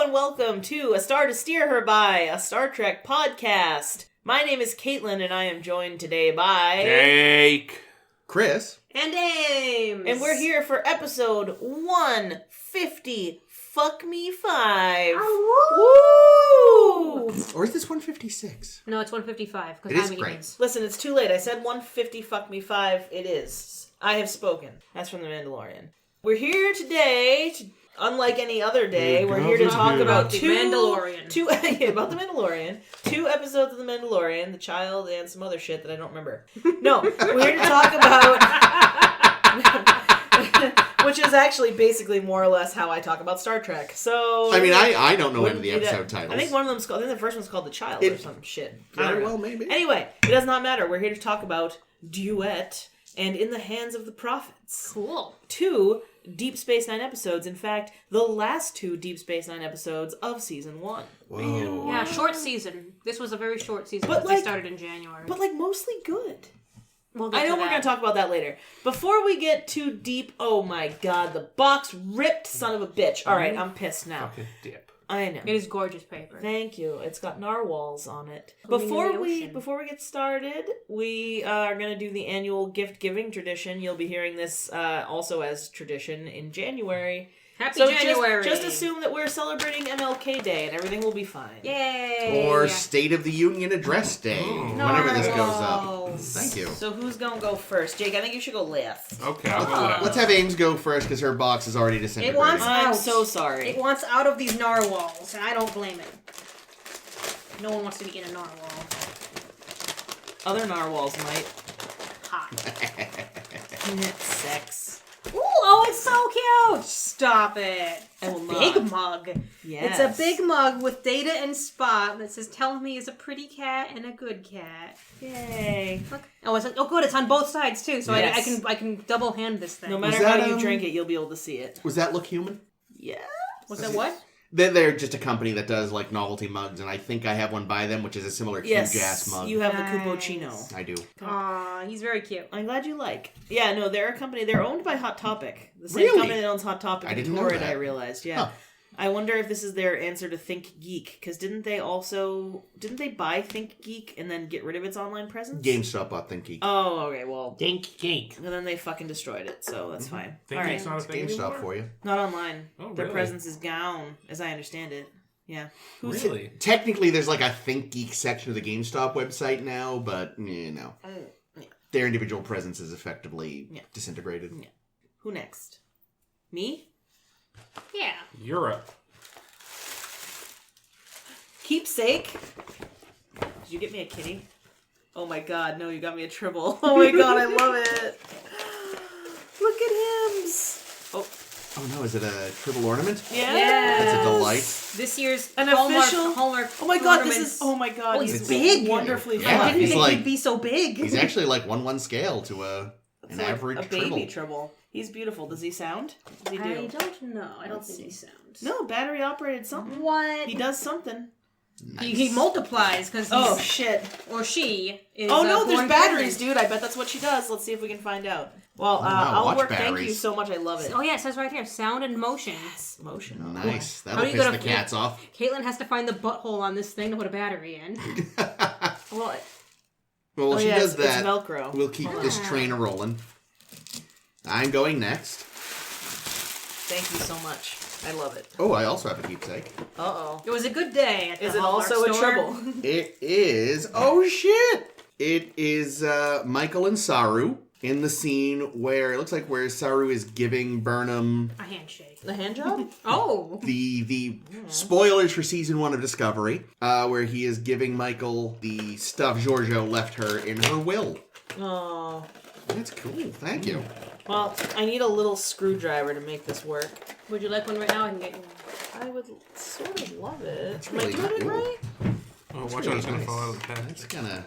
and welcome to A Star to Steer Her By, a Star Trek podcast. My name is Caitlin, and I am joined today by... Jake. Chris. And Ames. And we're here for episode 150, Fuck Me 5. Woo! Or is this 156? No, it's 155. It is great. Listen, it's too late. I said 150, Fuck Me 5. It is. I have spoken. That's from The Mandalorian. We're here today to... Unlike any other day, we're here to talk about The Mandalorian. About The Mandalorian. 2 episodes of The Mandalorian, The Child, and some other shit that I don't remember. No, we're here to talk about... which is actually basically more or less how I talk about Star Trek. So... I mean, I don't know any of the episode titles. I think one of them's called... I think the first one's called The Child or some shit. Very well, maybe. Anyway, it does not matter. We're here to talk about Duet and In the Hands of the Prophets. Cool. 2 Deep Space Nine episodes. In fact, the last 2 Deep Space Nine episodes of Season 1. Whoa. Yeah, short season. This was a very short season. But they started in January. But mostly good. We'll I know we're going to talk about that later. Before we get too deep, oh my god, the box ripped, son of a bitch. Alright, I'm pissed now. Fucking dip. I know. It is gorgeous paper. Thank you. It's got narwhals on it. Swimming in the Before we get started, we are going to do the annual gift giving tradition. You'll be hearing this also as tradition in January. Happy So January. just assume that we're celebrating MLK Day and everything will be fine. Yay. Or State of the Union Address Day, whenever this goes up. Narwhals. Thank you. So who's going to go first? Jake, I think you should go last. Okay, I'll go last. Let's have Ames go first, because her box is already disintegrating. wants- I'm Ouch. so sorry. It wants out of these narwhals, and I don't blame it. No one wants to be in a narwhal. Other narwhals might. Hot. Sex. Ooh, oh, it's so cute! Stop it. I will not. Big mug. Yes. It's a big mug with Data and Spot that says, "Tell me is a pretty cat and a good cat." Yay. Look. Oh, it's like, oh, good. It's on both sides too, so Yes. I can double hand this thing. No matter that, how you drink it, you'll be able to see it. Was that Look Human? Yeah. Was that what? They're just a company that does novelty mugs, and I think I have one by them, which is a similar huge ass mug. You have Nice. the Cupochino. I do. Aw, he's very cute. I'm glad you like. Yeah, no, they're a company. They're owned by Hot Topic. The same Really? company that owns Hot Topic I and didn't know Torrid, that. I realized. Yeah. Huh. I wonder if this is their answer to Think Geek. Because didn't they buy Think Geek and then get rid of its online presence? GameStop bought Thinky. Oh, okay, well. Dink Geek. And then they fucking destroyed it, so that's fine. Think All Geek's right. not a thing GameStop anymore? for you. Not online. Oh, Their really? presence is gone, as I understand it. Yeah. Who's Really? Technically, there's a Think Geek section of the GameStop website now, but, no. Yeah. Their individual presence is effectively disintegrated. Yeah. Who next? Me? Yeah. Europe. Keepsake? Did you get me a kitty? Oh my god, no, you got me a Tribble. Oh my god, I love it. Look at him. Oh no, is it a Tribble ornament? Yeah. That's a delight. This year's An Hallmark, official. Hallmark. Oh my god, ornaments. this is. Oh my god, Oh, he's big. Wonderfully Yeah, I fun. didn't he's think like- he'd be so big. He's actually 1/1 scale to an It's like average a baby Tribble. Tribble. He's beautiful. Does he sound? What does he I do? don't know. I don't Let's think he see. sounds. No, battery operated something. What? He does something. Nice. He multiplies because Oh shit. or she is. Oh no, there's born batteries, pregnant. dude. I bet that's what she does. Let's see if we can find out. Well, wow, I'll watch work. Thank you batteries. so much. I love it. Oh yeah, it says right here, sound and motion. Yes, motion. Nice. How That'll do you piss go the to- cats off. Caitlin has to find the butthole on this thing to put a battery in. Well, Well, oh she yeah, does it's that. Velcro. We'll keep this train a rolling. I'm going next. Thank you so much. I love it. Oh, I also have a keepsake. Uh-oh. It was a good day at the Is it Hallmark also a store. Tribble? It is. Oh shit! It is Michael and Saru in the scene where it looks like where Saru is giving Burnham A handshake. The hand job? Oh. the spoilers for season 1 of Discovery, where he is giving Michael the stuff Giorgio left her in her will. Oh. That's cool. Thank you. Well, I need a little screwdriver to make this work. Would you like one right now? I can get you one. I would sort of love it. That's Am I really doing it cool. right? Oh, watch really out, it's gonna nice. fall out of the pen. That's gonna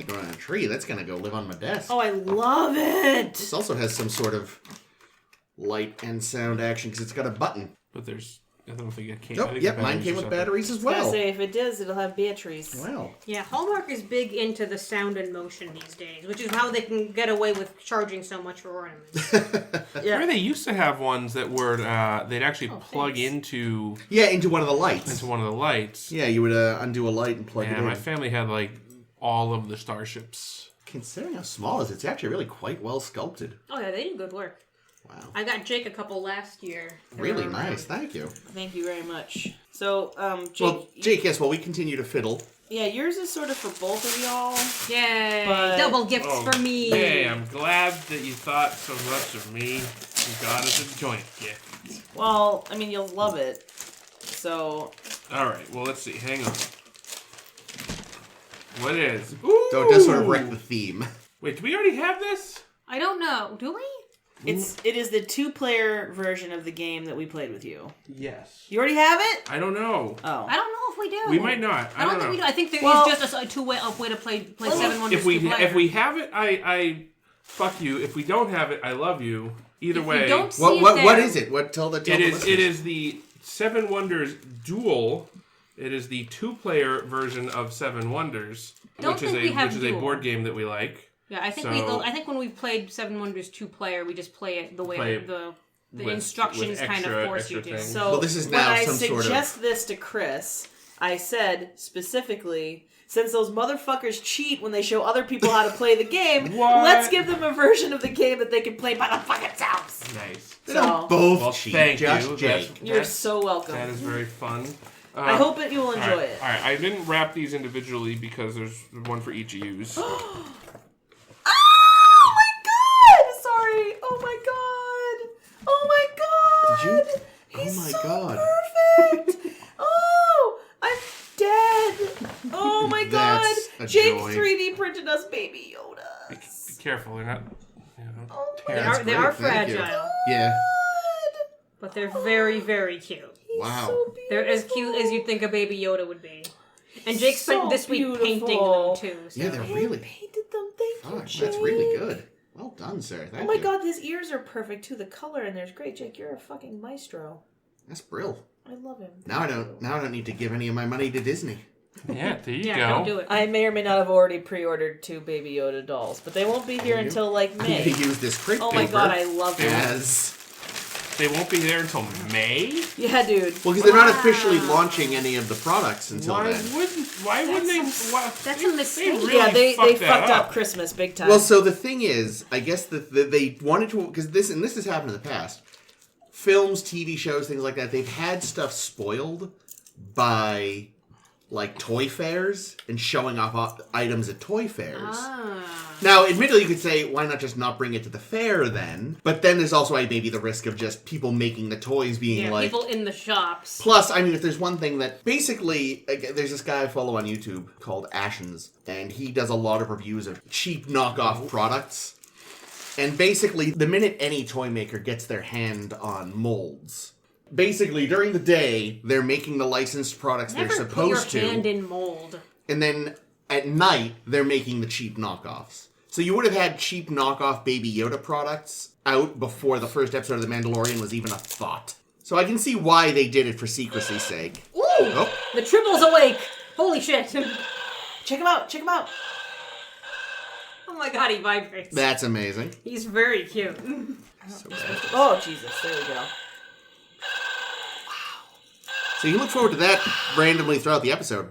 go on a tree. That's gonna go live on my desk. Oh, I love it! This also has some sort of light and sound action because it's got a button. But there's I don't think it came. Nope. I think Yep. the Mine batteries came are with separate. batteries as I was gonna well. say, if it does, it'll have Beatrice. Wow. Yeah, Hallmark is big into the sound and motion these days, which is how they can get away with charging so much for ornaments. Remember they used to have ones that were they'd actually plug thanks. into Yeah, into one of the lights. one of the lights. Yeah, you would undo a light and plug it Yeah, in. my family had like all of the starships. Considering how small it is, it's actually really quite well sculpted. Oh yeah, they do good work. Wow. I got Jake a couple last year. They Really were nice. around. Thank you. Thank you very much. So, Jake, Well, Jake, yes, while we continue to fiddle. yeah, yours is sort of for both of y'all. Yay! But- Double gifts for me. Hey, I'm glad that you thought so much of me. You got us a joint gift. Well, I mean, you'll love it. So, All right. Well, let's see. Hang on. What is? So it does sort of wreck the theme. Wait, do we already have this? I don't know. Do we? it is the 2-player version of the game that we played with you. Yes. You already have it? I don't know. Oh. I don't know if we do. We might not. I don't think know. we do. I think there is Well- just a two-way way to play Seven Wonders If we two-player. if we have it, I fuck you. If we don't have it, I love you. Either If way, you don't see What it what there- is it? Tell the it listeners. is the Seven Wonders Duel. It is the 2-player version of Seven Wonders, Don't which is think we have which is a Duel. board game that we like. Yeah, I think So- I think when we played Seven Wonders two-player, we just play it the way Play the with instructions kind of force you extra to. things. So Well, this is when now I some sort of- suggest this to Chris, I said specifically, since those motherfuckers cheat when they show other people how to play the game, What? let's give them a version of the game that they can play by themselves. Nice. They So, don't both Well, cheat. thank Just you. Jake. you're so welcome. That is very fun. I hope that you will enjoy all right, it. All right, I didn't wrap these individually because there's one for each of you. Oh my god! Sorry. Oh my god. Oh my god. Did you? He's Oh my so god. perfect. Oh, I'm dead. Oh my god. That's a Jake joy. 3D printed us baby Be Yodas. careful, they're not. Oh my They That's are, they are great, thank you. fragile, Yeah. god. but they're very, very cute. He's Wow. so beautiful. They're as cute as you'd think a baby Yoda would be. And Jake spent So this week painting beautiful. them too. So. Yeah, they're Hand really. painted them. Thank you, Fuck, Jake. that's really good. Well done, sir. Thank Oh my you. god, his ears are perfect too. The color in there's great. Jake, you're a fucking maestro. That's brill. I love him. Now I don't need to give any of my money to Disney. Yeah, there you Yeah, go. don't do it. I may or may not have already pre-ordered 2 Baby Yoda dolls, but they won't be here until like To May. use this crepe Oh my paper god, I love them. as They won't be there until May. Yeah, dude. well, because they're not officially launching any of the products until Why then. wouldn't? Why wouldn't they? That's they, a mistake. They really Yeah, they fucked that fucked up Christmas big time. Well, so the thing is, I guess that they wanted to, because this has happened in the past. Films, TV shows, things like that, they've had stuff spoiled by like toy fairs and showing off items at toy fairs. Ah. Now, admittedly, you could say, why not just not bring it to the fair then? But then there's also maybe the risk of just people making the toys being Yeah, like. people in the shops. Plus, I mean, if there's one thing that basically, there's this guy I follow on YouTube called Ashens, and he does a lot of reviews of cheap knockoff products. And basically, the minute any toy maker gets their hand on molds, basically during the day they're making the licensed products Never they're put supposed your to, hand in mold. and then at night they're making the cheap knockoffs. So you would have had cheap knockoff Baby Yoda products out before the first episode of The Mandalorian was even a thought. So I can see why they did it for secrecy's sake. Ooh! Oh. The Tribble's awake! Holy shit! check him out. Check him out. Oh my god, he vibrates. That's amazing. He's very cute. So bad. Oh Jesus! There we go. So you can look forward to that randomly throughout the episode.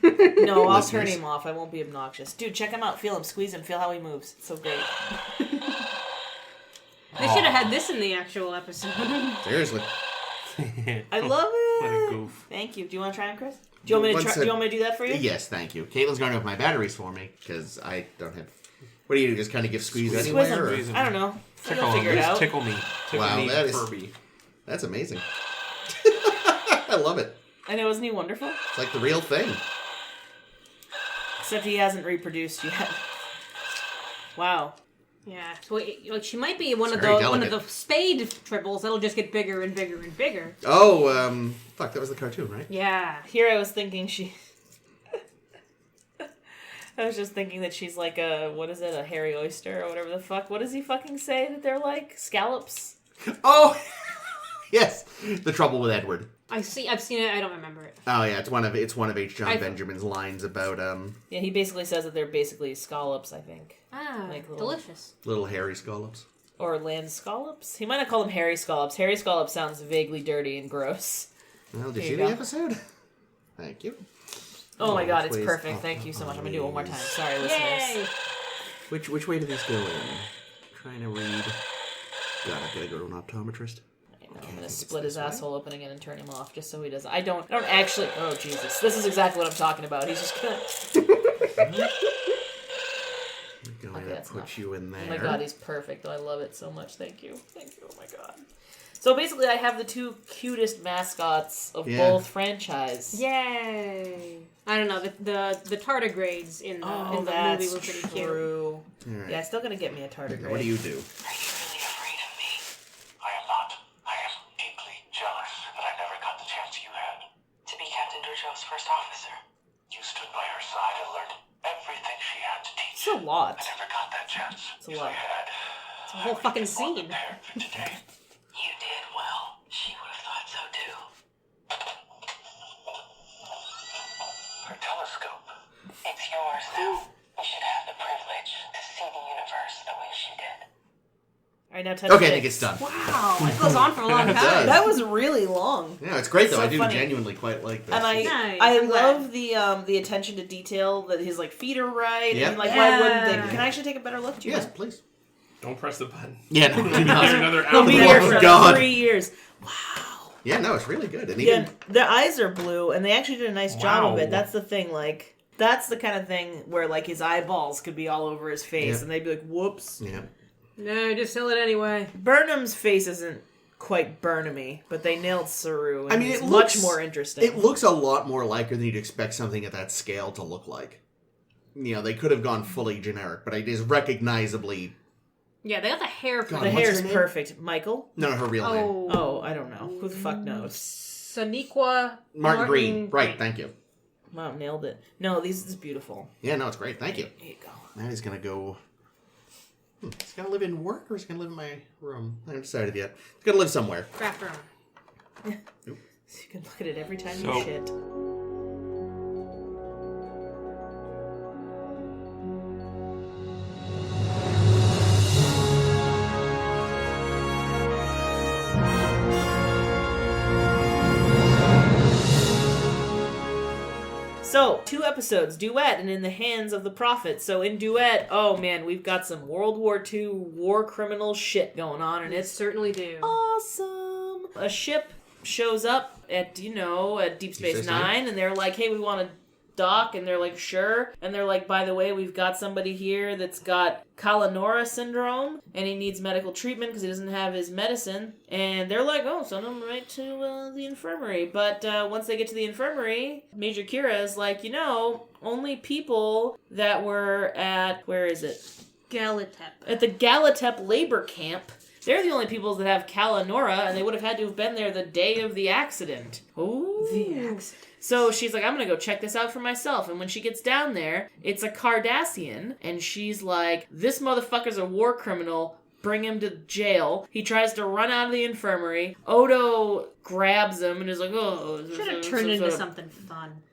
No, I'll turn Listeners. him off. I won't be obnoxious. Dude, check him out. Feel him. Squeeze him. Feel how he moves. It's so great. They should have had this in the actual episode. Seriously. I love it. What a goof. Thank you. Do you want to try him, Chris? Do you want me to try? Do you want me to do that for you? Yes, thank you. Caitlin's going to have my batteries for me, because I don't have... What do you do, just kind of give squeeze Squeeze anywhere? him. Or? I don't know. Tickle You'll figure it just out. Tickle me. Tickle Wow, me, that is- Furby. That's amazing. I love it. I know, isn't he wonderful? It's like the real thing. Except he hasn't reproduced yet. Wow. Yeah, so she might be one of very the delicate. spade Tribbles that'll just get bigger and bigger and bigger. Oh, fuck, that was the cartoon, right? Yeah. Here I was thinking she... I was just thinking that she's like a, what is it, a hairy oyster or whatever the fuck. What does he fucking say that they're like? Scallops? Oh! Yes! The Trouble with Edward. I've seen it. I don't remember it. Oh yeah, it's one of H. John Benjamin's lines about Yeah, he basically says that they're basically scallops, I think. Like little, delicious. little hairy scallops. Or land scallops? He might have called them hairy scallops. Hairy scallops sounds vaguely dirty and gross. Well, did you see go. the episode? Thank you. Oh my god, it's ways- perfect. Thank you so much. I'm gonna do it one more time. Sorry, listeners. Yay! Which way do these go in? Trying to read. God, I gotta go to an optometrist. I'm gonna split his asshole open again and turn him off just so he doesn't. I don't actually. Oh Jesus, this is exactly what I'm talking about. He's just gonna. I'm going that's to put enough. you in there. Oh my god, he's perfect. I love it so much. Thank you. Oh my god. So basically, I have the two cutest mascots of both franchise. Yay! I don't know, the tardigrades in the movie were pretty cute. true. Right. Yeah, it's still gonna get me a tardigrade. What do you do? Are you really afraid of me? I am not. I am deeply jealous that I never got the chance you had. To be Captain Durjov's first officer. You stood by her side and learned everything she had to teach. It's a lot. I never got that chance. It's a lot. If I had, It's a whole fucking scene. prepared for today. You did well. She would have thought so too. Her telescope. It's yours now. You should have the privilege to see the universe the way she did. All right, now touch Okay, I six. think it's done. Wow, it goes on for a long It time. does. That was really long. Yeah, it's great though. So I do funny. genuinely quite like this. And Nice, I I'm love the attention to detail that his like feet are right. Yep. And like why wouldn't they? Yeah. Can I actually take a better look? Yes, please. Don't press the button. Yeah, no, do Here's not. another He'll be hour. here Oh, for God. 3 years. Yeah, no, it's really good. And Yeah, even their eyes are blue, and they actually did a nice job of it. Wow. That's the thing. Like that's the kind of thing where like his eyeballs could be all over his face, Yeah. and they'd be like, "Whoops." yeah. No, just tell it anyway. Burnham's face isn't quite Burnhamy, but they nailed Saru. And I mean, he's it much looks more interesting. It looks a lot more like her than you'd expect something at that scale to look like. You know, they could have gone fully generic, but it is recognizably. Yeah, they got the hair for God, the what's hair's her name? perfect. Michael? No, her real name. Oh, I don't know. Who the fuck knows? Saniqua Martin Green. Right, thank you. Wow, nailed it. No, this is beautiful. Yeah, no, it's great. Thank you. Here you go. Now he's gonna go. He's gonna live in work or he's gonna live in my room? I haven't decided yet. He's gonna live somewhere. Craft room. You can look at it every time So- you shit. So, 2 episodes, Duet and In the Hands of the Prophet. So in Duet, oh man, we've got some World War II war criminal shit going on, and It it's certainly do. awesome. A ship shows up at, at Deep Space Space Nine, Nine? and they're like, hey, we want to dock, and they're like, sure. And they're like, by the way, we've got somebody here that's got Kalanora syndrome, and he needs medical treatment because he doesn't have his medicine. And they're like, oh, send him right to the infirmary. But once they get to the infirmary, Major Kira is like, only people that were at, where is it? Galatep. At the Galatep labor camp. They're the only people that have Kalanora, and they would have had to have been there the day of the accident. Ooh. The accident. So she's like, I'm gonna go check this out for myself. And when she gets down there, it's a Cardassian, and she's like, this motherfucker's a war criminal. Bring him to jail. He tries to run out of the infirmary. Odo grabs him and is like, oh. Should have turned into something fun.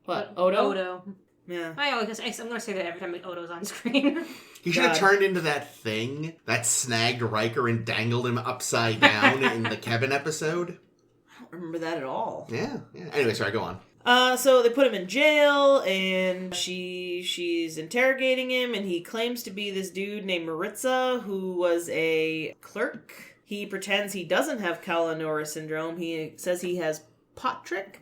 What, Odo? Odo. Yeah. I'm going to say that every time Odo's on screen. He should have God. turned into that thing that snagged Riker and dangled him upside down in the Kevin episode. I don't remember that at all. Yeah. Anyway, sorry, go on. So they put him in jail, and she's interrogating him, and he claims to be this dude named Maritza, who was a clerk. He pretends he doesn't have Kalanora syndrome. He says he has Patrick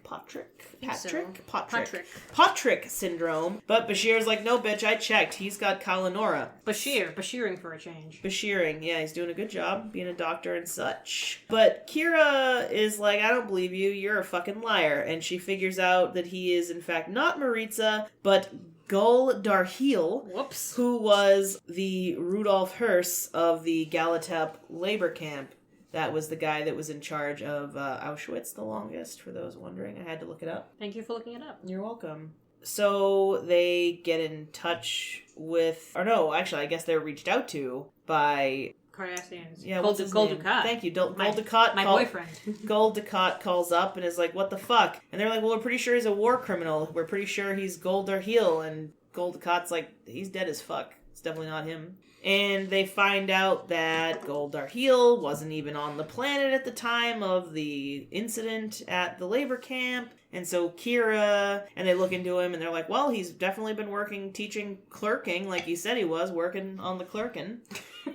syndrome. But Bashir's like, no, bitch, I checked. He's got Kalanora. Bashiring for a change. Bashiring, yeah, he's doing a good job being a doctor and such. But Kira is like, I don't believe you. You're a fucking liar. And she figures out that he is, in fact, not Maritza, but Gul Darheal, Whoops. who was the Rudolf Hirsch of the Galatep labor camp. That was the guy that was in charge of Auschwitz the longest, for those wondering. I had to look it up. Thank you for looking it up. You're welcome. So they get in touch with... Or no, actually, I guess they're reached out to by Cardassians. Yeah, Gold, what's his Gold name? Ducat. Thank you. Gold My- Ducat. My boyfriend. Gold Ducat calls up and is like, "What the fuck?" And they're like, "Well, we're pretty sure he's a war criminal. We're pretty sure he's Gold Darheal." And Gold Ducat's like, "He's dead as fuck. It's definitely not him." And they find out that Gold Darheal wasn't even on the planet at the time of the incident at the labor camp. And so Kira, and they look into him and they're like, well, he's definitely been teaching clerking like he said he was, working on the clerking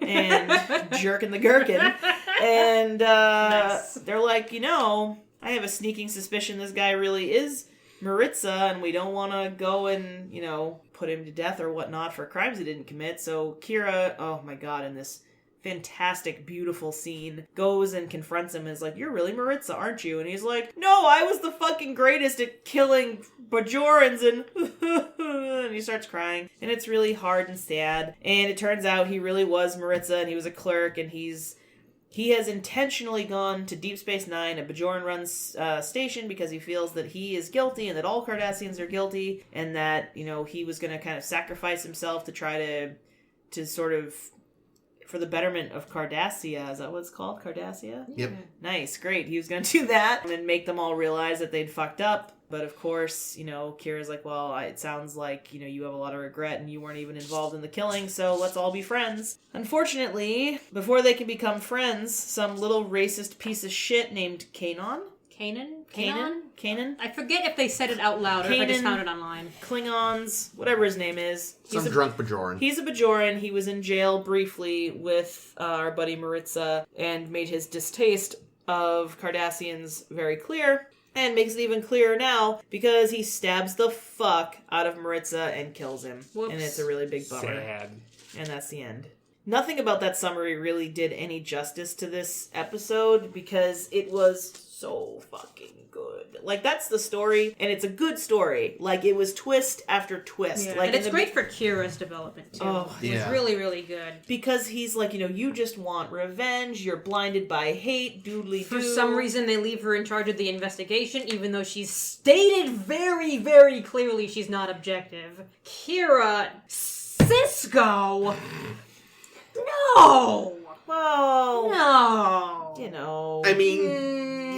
and jerking the gherkin. And Nice. they're like, I have a sneaking suspicion this guy really is Maritza, and we don't want to go and, put him to death or whatnot for crimes he didn't commit. So Kira, oh my god, in this fantastic, beautiful scene, goes and confronts him and is like, you're really Maritza, aren't you? And he's like, no, I was the fucking greatest at killing Bajorans, and he starts crying. And it's really hard and sad. And it turns out he really was Maritza, and he was a clerk, and he has intentionally gone to Deep Space Nine, a Bajoran-run station, because he feels that he is guilty and that all Cardassians are guilty, and that, he was going to kind of sacrifice himself to try to sort of, for the betterment of Cardassia. Is that what it's called? Cardassia? Yep. Nice, great. He was going to do that and make them all realize that they'd fucked up. But of course, Kira's like, well, it sounds like, you have a lot of regret and you weren't even involved in the killing, so let's all be friends. Unfortunately, before they can become friends, some little racist piece of shit named Kanan? Kanan? I forget if they said it out loud or if I just Kanan. found it online. Klingons, whatever his name is. Some drunk Bajoran. He's a Bajoran. He was in jail briefly with our buddy Maritza and made his distaste of Cardassians very clear. And makes it even clearer now because he stabs the fuck out of Maritza and kills him. Whoops. And it's a really big bummer. Sad. And that's the end. Nothing about that summary really did any justice to this episode because it was so fucking good. Like, that's the story, and it's a good story. Like, it was twist after twist. Yeah. Like, And it's great for Kira's development, too. Oh, It was yeah. really, really good. because he's like, you just want revenge, you're blinded by hate, doodly-doo. For some reason, they leave her in charge of the investigation, even though she's stated very, very clearly she's not objective. Kira, Cisco, no, Well, no. I mean,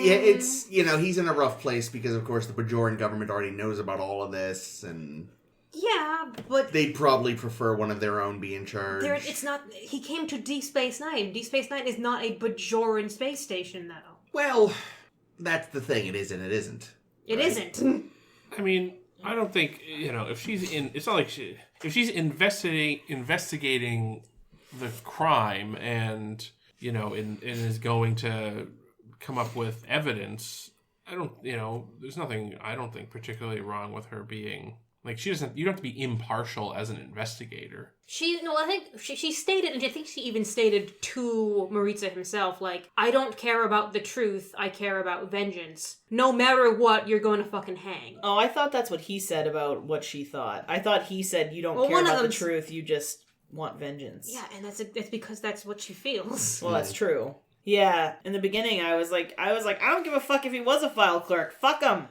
yeah, it's, he's in a rough place because, of course, the Bajoran government already knows about all of this, and Yeah, but they'd probably prefer one of their own be in charge. it's not. He came to Deep Space Nine. Deep Space Nine is not a Bajoran space station, though. Well, that's the thing. It is and it isn't. It Right. isn't. I mean, I don't think, if she's in, it's not like if she's investigating the crime and, and is going to come up with evidence, there's nothing, I don't think, particularly wrong with her being, like, you don't have to be impartial as an investigator. I think she stated, and I think she even stated to Maritza himself, like, I don't care about the truth, I care about vengeance. No matter what, you're going to fucking hang. Oh, I thought that's what he said about what she thought. I thought he said you don't Well, care one of about the them's- truth, you just want vengeance. Yeah, and it's because that's what she feels. Well, that's true. Yeah, in the beginning I was like, I don't give a fuck if he was a file clerk. Fuck him.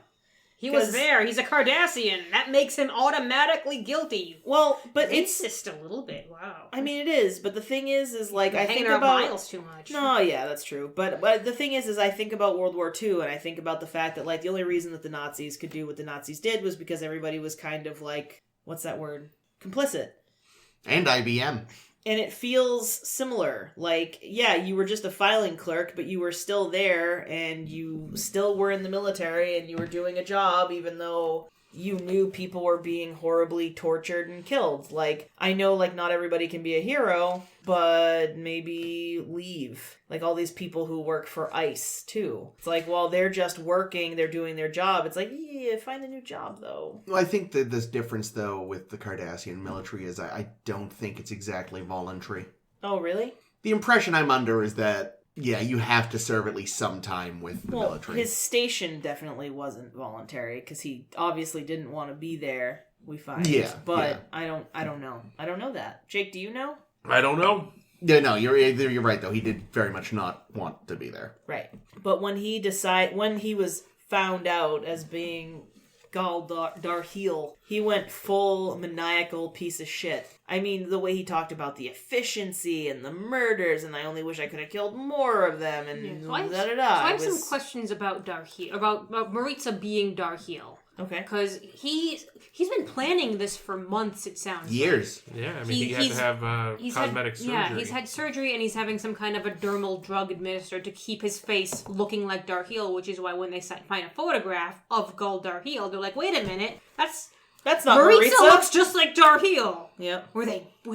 He was 'Cause- there. He's a Cardassian. That makes him automatically guilty. Well, but it's Racist a little bit. Wow. I mean, it is, but the thing is like, I hanging think around about... Miles too much. No, yeah, that's true. But the thing is I think about World War II, and I think about the fact that, like, the only reason that the Nazis could do what the Nazis did was because everybody was kind of, like, what's that word? Complicit. And IBM. And it feels similar. Like, yeah, you were just a filing clerk, but you were still there, and you still were in the military, and you were doing a job, even though you knew people were being horribly tortured and killed. Like, I know, like, not everybody can be a hero, but maybe leave. Like, all these people who work for ICE, too. It's like, well, they're just working, they're doing their job. It's like, yeah, find a new job, though. Well, I think that this difference, though, with the Cardassian military is I don't think it's exactly voluntary. Oh, really? The impression I'm under is that, yeah, you have to serve at least some time with the Well, military. his station definitely wasn't voluntary because he obviously didn't want to be there. We find, Yeah, but yeah. I don't know. I don't know that. Jake, do you know? I don't know. Yeah, no, you're right, though. He did very much not want to be there. Right. But when he was found out as being Gall Darheal, he went full maniacal piece of shit. I mean, the way he talked about the efficiency and the murders, and I only wish I could have killed more of them, and So I da-da-da. have some questions about Darheal, about Maritza being Darheal. Okay. Because he's been planning this for months, it sounds Years. Yeah, I mean, he had to have cosmetic surgery. Yeah, he's had surgery and he's having some kind of a dermal drug administered to keep his face looking like Darheal, which is why when they find a photograph of Gall Darheal, they're like, wait a minute, that's not Maritza Maritza. looks just like Darheal. Yep. Were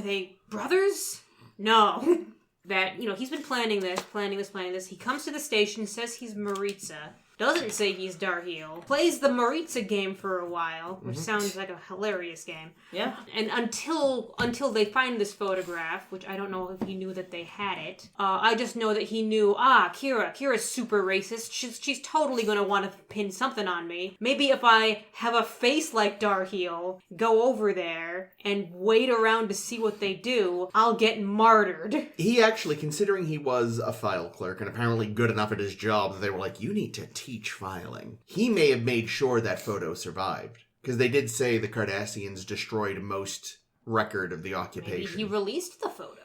they brothers? No. That, he's been planning this. He comes to the station, says he's Maritza. Doesn't say he's Darheal. Plays the Maritza game for a while, which sounds like a hilarious game. Yeah. And until they find this photograph, which I don't know if he knew that they had it. I just know that he knew, Kira's super racist. She's totally gonna want to pin something on me. Maybe if I have a face like Darheal, go over there and wait around to see what they do, I'll get martyred. He actually, considering he was a file clerk and apparently good enough at his job that they were like, you need to teach filing. He may have made sure that photo survived. Because they did say the Cardassians destroyed most record of the occupation. Maybe he released the photo.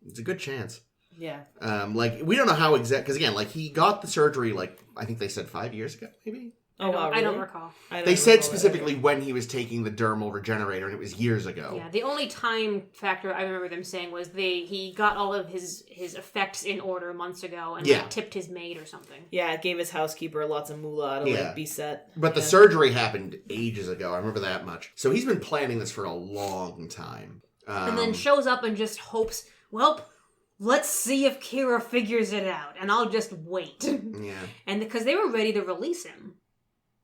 It's a good chance. Yeah. We don't know how exact, because again, he got the surgery, I think they said 5 years ago, maybe? Oh, wow, I don't really? recall. They said specifically when he was taking the dermal regenerator, and it was years ago. Yeah, the only time factor I remember them saying was he got all of his effects in order months ago and tipped his maid or something. Yeah, it gave his housekeeper lots of moolah to be set. But the surgery happened ages ago. I remember that much. So he's been planning this for a long time. And then shows up and just hopes, let's see if Kira figures it out, and I'll just wait. Yeah. And because they were ready to release him.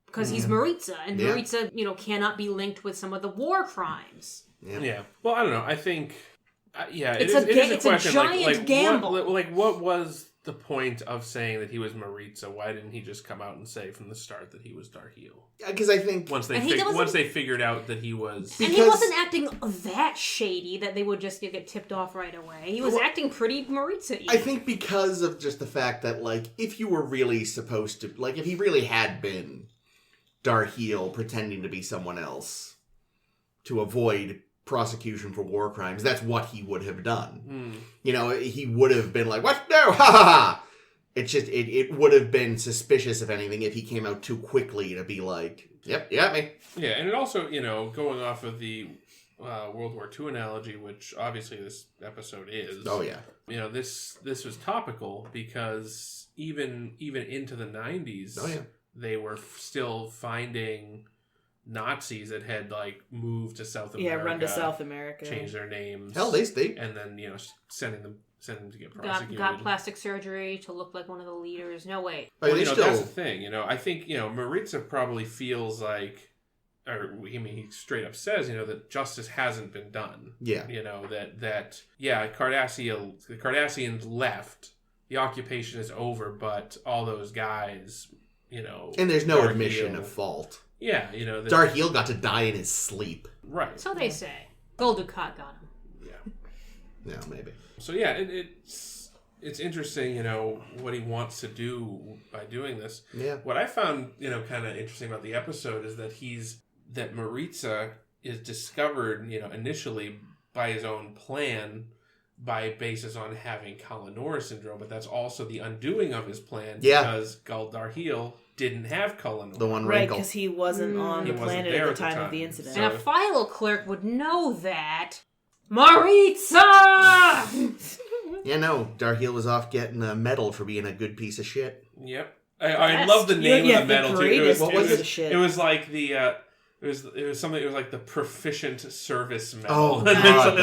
Because he's Maritza, and Maritza, cannot be linked with some of the war crimes. Yeah. Well, I don't know. I think, It's it is a it's a question. giant gamble. What was the point of saying that he was Maritza? Why didn't he just come out and say from the start that he was Darheal? Because I think... Once they figured out that he was... And he wasn't acting that shady that they would just get tipped off right away. He was acting pretty Maritza-y. I think because of just the fact that, if you were really supposed to... if he really had been Darheal pretending to be someone else to avoid prosecution for war crimes, that's what he would have done. He would have been like, what? No, ha ha ha! It's just, it would have been suspicious, if anything, if he came out too quickly to be like, yep, you got me. Yeah, and it also, going off of the World War II analogy, which obviously this episode is. Oh, yeah. This was topical because even into the 90s, they were still finding Nazis that had moved to South America. Yeah, run to South America. Change their names. Hell, they and then, sending them to get prosecuted. Got plastic surgery to look like one of the leaders. No way. Well, that's the thing. I think, Maritza probably feels like, or he straight up says, that justice hasn't been done. Yeah. The Cardassians left. The occupation is over, but all those guys, And there's no admission of fault. Yeah, Darheal got to die in his sleep. Right. So they say. Gul Dukat got him. Yeah. Yeah, maybe. So yeah, it's interesting, what he wants to do by doing this. Yeah. What I found, kind of interesting about the episode is that Maritza is discovered, initially by his own plan by basis on having Kalanora syndrome, but that's also the undoing of his plan because Gul Darheal didn't have Kalanora. The one right, wrinkle. because he wasn't on the planet at the time of the incident. And a file clerk would know that. Maritza! Yeah, no. Darheal was off getting a medal for being a good piece of shit. Yep. I love the name of the medal too. It was like the it was something. It was like the proficient service medal. Oh God,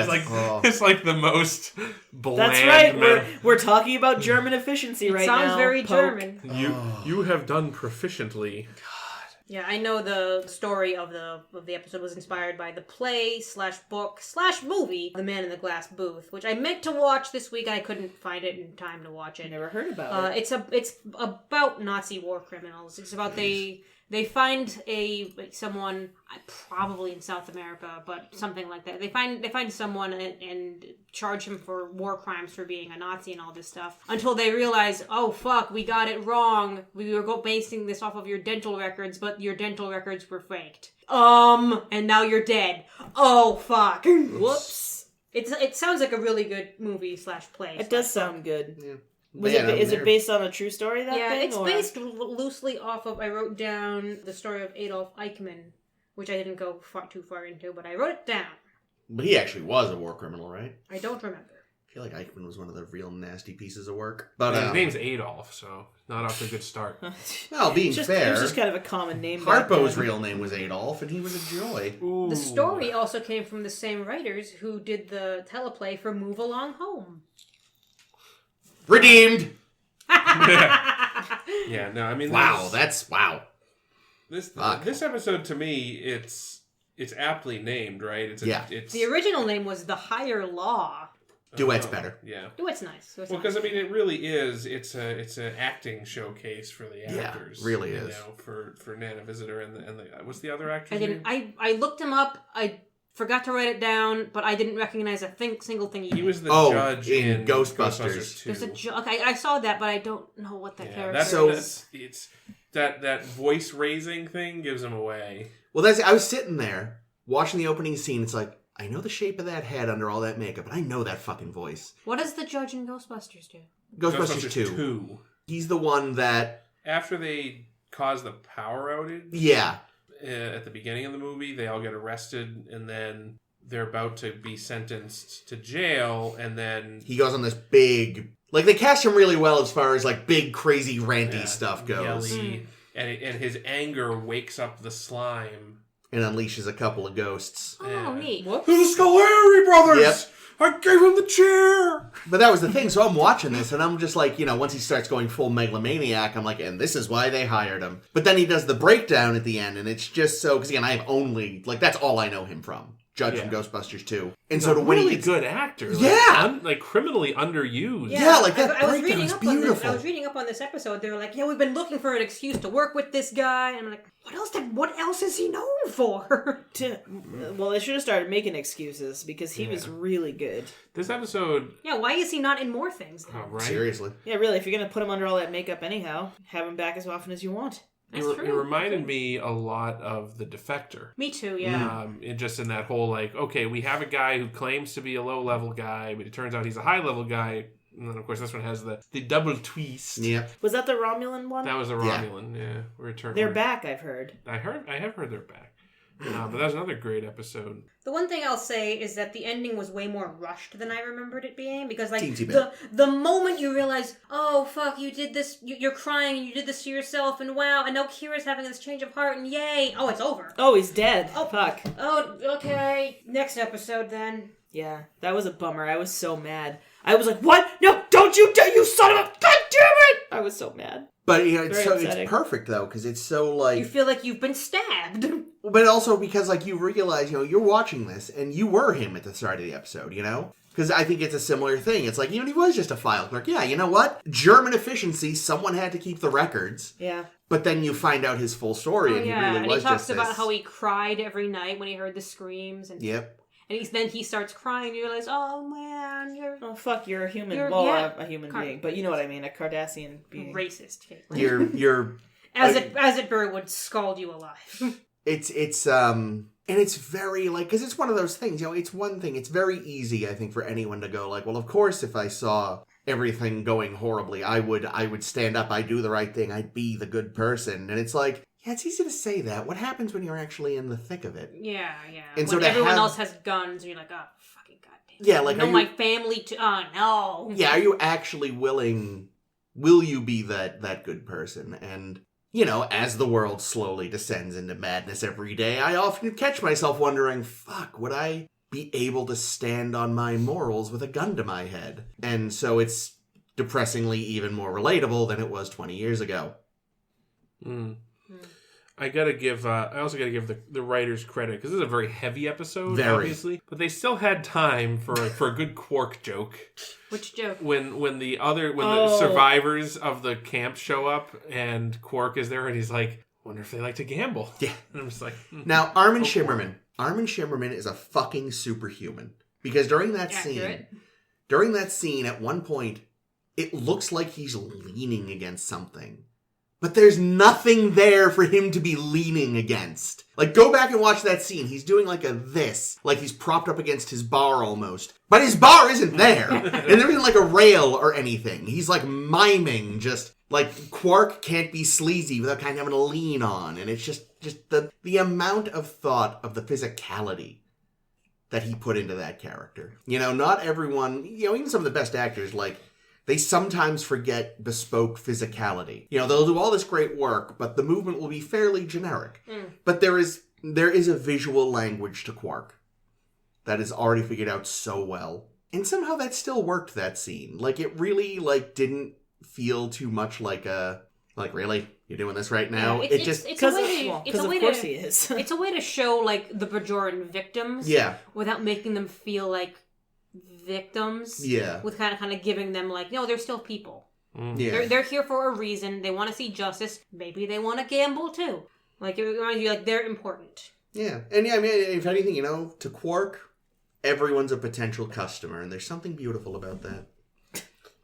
it's like the most bland. That's right. Medal. We're talking about German efficiency right now. Sounds very Poke. German. You have done proficiently. Yeah, I know the story of the episode was inspired by the play/book/movie The Man in the Glass Booth, which I meant to watch this week. I couldn't find it in time to watch it. Never heard about it. It's about Nazi war criminals. It's about they They find someone, probably in South America, but something like that. They find someone and charge him for war crimes for being a Nazi and all this stuff. Until they realize, oh fuck, we got it wrong. We were basing this off of your dental records, but your dental records were faked. And now you're dead. Oh fuck. Whoops. It sounds like a really good movie / play. It does sound good. Yeah. Is it based on a true story, that thing? It's based loosely off of, I wrote down the story of Adolf Eichmann, which I didn't go too far into, but I wrote it down. But he actually was a war criminal, right? I don't remember. I feel like Eichmann was one of the real nasty pieces of work. But his name's Adolf, so not off to a good start. Well, being fair, it was just kind of a common name. back Harpo's then. real name was Adolf, and he was a joy. Ooh. The story also came from the same writers who did the teleplay for Move Along Home. Redeemed! Yeah, no, I mean... Wow, that's... Wow. This Fuck. this episode, to me, it's aptly named, right? It's The original name was The Higher Law. Duet's better. Yeah. Duet's nice. Well, because I mean, it really is. It's an acting showcase for the actors. Yeah, really you is. know, for Nana Visitor and the what's the other actor? I looked him up. I forgot to write it down, but I didn't recognize a single thing he did. He was the judge in in Ghostbusters. 2. There's a okay, I saw that, but I don't know what that character That's, is. it's that voice raising thing gives him away. Well, I was sitting there, watching the opening scene. It's like, I know the shape of that head under all that makeup, and I know that fucking voice. What does the judge in Ghostbusters do? Ghostbusters 2. He's the one that... After they cause the power outage... Yeah. At the beginning of the movie, they all get arrested, and then they're about to be sentenced to jail, and then... He goes on this big... Like, they cast him really well as far as, like, big, crazy, ranty stuff goes. Yelly, and his anger wakes up the slime. And unleashes a couple of ghosts. Oh, neat. Whoops. The Scolari brothers! Yep. I gave him the chair! But that was the thing, so I'm watching this, and I'm just like, once he starts going full megalomaniac, I'm like, and this is why they hired him. But then he does the breakdown at the end, and it's just so, because again, I have only, that's all I know him from. Judge from Ghostbusters 2. And so to when really he gets... good actor. Yeah! criminally underused. Yeah, like that I was breakdown reading is up on this. beautiful. I was reading up on this episode. They were like, we've been looking for an excuse to work with this guy. And I'm like, what else is he known for? Well, they should have started making excuses because he was really good. This episode... Yeah, why is he not in more things? Oh, right? Seriously. Yeah, really, if you're going to put him under all that makeup anyhow, have him back as often as you want. It reminded me a lot of The Defector. Me too, yeah. Just in that whole, okay, we have a guy who claims to be a low-level guy, but it turns out he's a high-level guy. And then, of course, this one has the double twist. Yeah. Was that the Romulan one? That was a Romulan, yeah. Return. They're back, I've heard. I have heard they're back. But that was another great episode. The one thing I'll say is that the ending was way more rushed than I remembered it being, because the moment you realize, oh fuck, you did this, you're crying, and you did this to yourself, and wow, and now Kira's having this change of heart, and yay, oh, it's over. Oh, he's dead. Oh, fuck. Oh, okay, next episode then. Yeah, that was a bummer. I was so mad. I was like, what? No, don't you dare, you son of a... God damn it! I was so mad. But it's perfect though, because it's so you feel like you've been stabbed. But also because you realize you're watching this and you were him at the start of the episode, because I think it's a similar thing. It's like, even he was just a file clerk. Yeah, you know what? German efficiency. Someone had to keep the records. Yeah. But then you find out his full story, and he really was just this. And he talks about how he cried every night when he heard the screams. And yep. And then he starts crying, and you realize, oh man, you're a human. A human being, but you know what I mean, a Cardassian being. Racist. You're as it would scald you alive. And it's very because it's one of those things, it's one thing. It's very easy, I think, for anyone to go well, of course, if I saw everything going horribly, I would stand up, I'd do the right thing, I'd be the good person. And it's like, yeah, it's easy to say that. What happens when you're actually in the thick of it? Yeah. And when so everyone else has guns, and you're like, oh, fucking goddamn. Yeah, my family too. Oh, no. Yeah, are you actually will you be that good person? And, as the world slowly descends into madness every day, I often catch myself wondering, fuck, would I be able to stand on my morals with a gun to my head? And so it's depressingly even more relatable than it was 20 years ago. I also gotta give the writers credit, because this is a very heavy episode, obviously, but they still had time for a good Quark joke. Which joke? When the survivors of the camp show up and Quark is there and he's like, wonder if they like to gamble. Yeah. And I'm just like, Now, Armin Shimmerman is a fucking superhuman. Because during that scene, at one point, it looks like he's leaning against something. But there's nothing there for him to be leaning against. Like, go back and watch that scene. He's doing like like he's propped up against his bar almost. But his bar isn't there. And there isn't like a rail or anything. He's like miming, just like Quark can't be sleazy without kind of having a lean on. And it's just the amount of thought of the physicality that he put into that character. You know, not everyone, you know, even some of the best actors, like, they sometimes forget bespoke physicality. You know, they'll do all this great work, but the movement will be fairly generic. But there is a visual language to Quark that is already figured out so well. And somehow that still worked, that scene. Like, it really, like, didn't feel too much like really? You're doing this right now? Yeah, Because of course he is. It's a way to show, like, the Bajoran victims. Yeah. Without making them feel like victims. Yeah. With kind of giving them, like, no, they're still people. Yeah. They're here for a reason. They want to see justice. Maybe they want to gamble, too. Like, it reminds you, like, they're important. Yeah. And yeah, I mean, if anything, you know, to Quark, everyone's a potential customer, and there's something beautiful about that.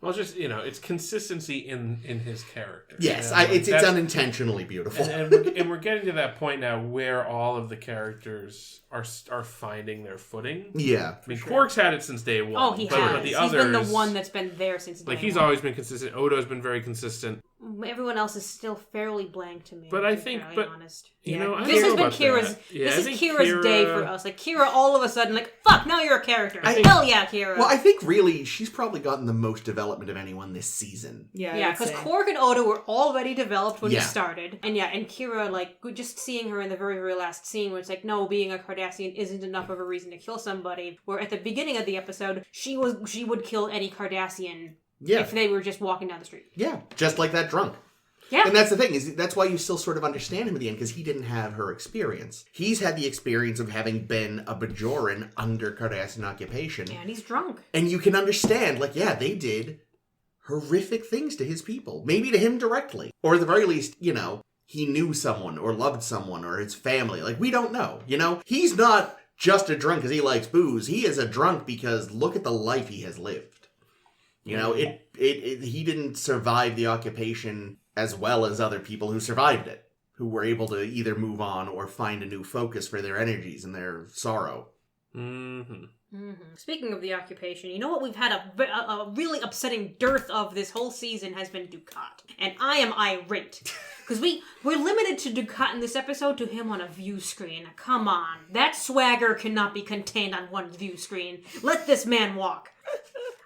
well, just, you know, it's consistency in his character. Yes, you know? it's unintentionally beautiful. And we're getting to that point now where all of the characters are finding their footing. Yeah. I mean, Quark's had it since day one. Oh, he has. But the He's others, been the one that's been there since day like, he's one. always been consistent. Odo's been very consistent. Everyone else is still fairly blank to me. But to I be think, fairly honest. you know, I This has don't know been about Kira's. that. Yeah, this I is think Kira's day for us. Like, Kira, all of a sudden, like, fuck, now you're a character. Hell yeah, Kira. Well, I think really she's probably gotten the most development of anyone this season. Yeah, because Quark and Odo were already developed when Yeah. he started. And and Kira, like, just seeing her in the very, very last scene where it's like, no, being a Cardassian isn't enough of a reason to kill somebody. Where at the beginning of the episode, she would kill any Cardassian if they were just walking down the street. Yeah, just like that drunk. Yeah. And that's the thing, is that's why you still sort of understand him in the end, because he didn't have her experience. He's had the experience of having been a Bajoran under Cardassian occupation. And he's drunk. And you can understand, like, yeah, they did horrific things to his people. Maybe to him directly. Or at the very least, you know, he knew someone or loved someone or his family. Like, we don't know, you know? He's not just a drunk because he likes booze. He is a drunk because look at the life he has lived. You know, he didn't survive the occupation as well as other people who survived it, who were able to either move on or find a new focus for their energies and their sorrow. Speaking of the occupation, you know what we've had a really upsetting dearth of this whole season has been Ducat. And I am irate. Because we're limited to Ducat in this episode to him on a view screen. Come on. That swagger cannot be contained on one view screen. Let this man walk.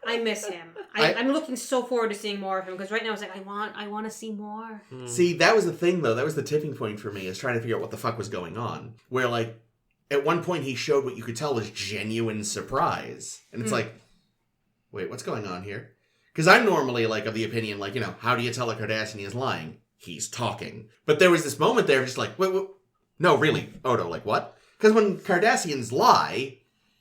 I miss him. I'm looking so forward to seeing more of him, because right now it's like, I want to see more. See, that was the thing, though. That was the tipping point for me, is trying to figure out what the fuck was going on. Where, like, at one point he showed what you could tell was genuine surprise. And it's like, wait, what's going on here? Because I'm normally, like, of the opinion, like, you know, how do you tell a Cardassian is lying? He's talking. But there was this moment there, just like, wait, no, really, Odo, like, what? Because when Cardassians lie,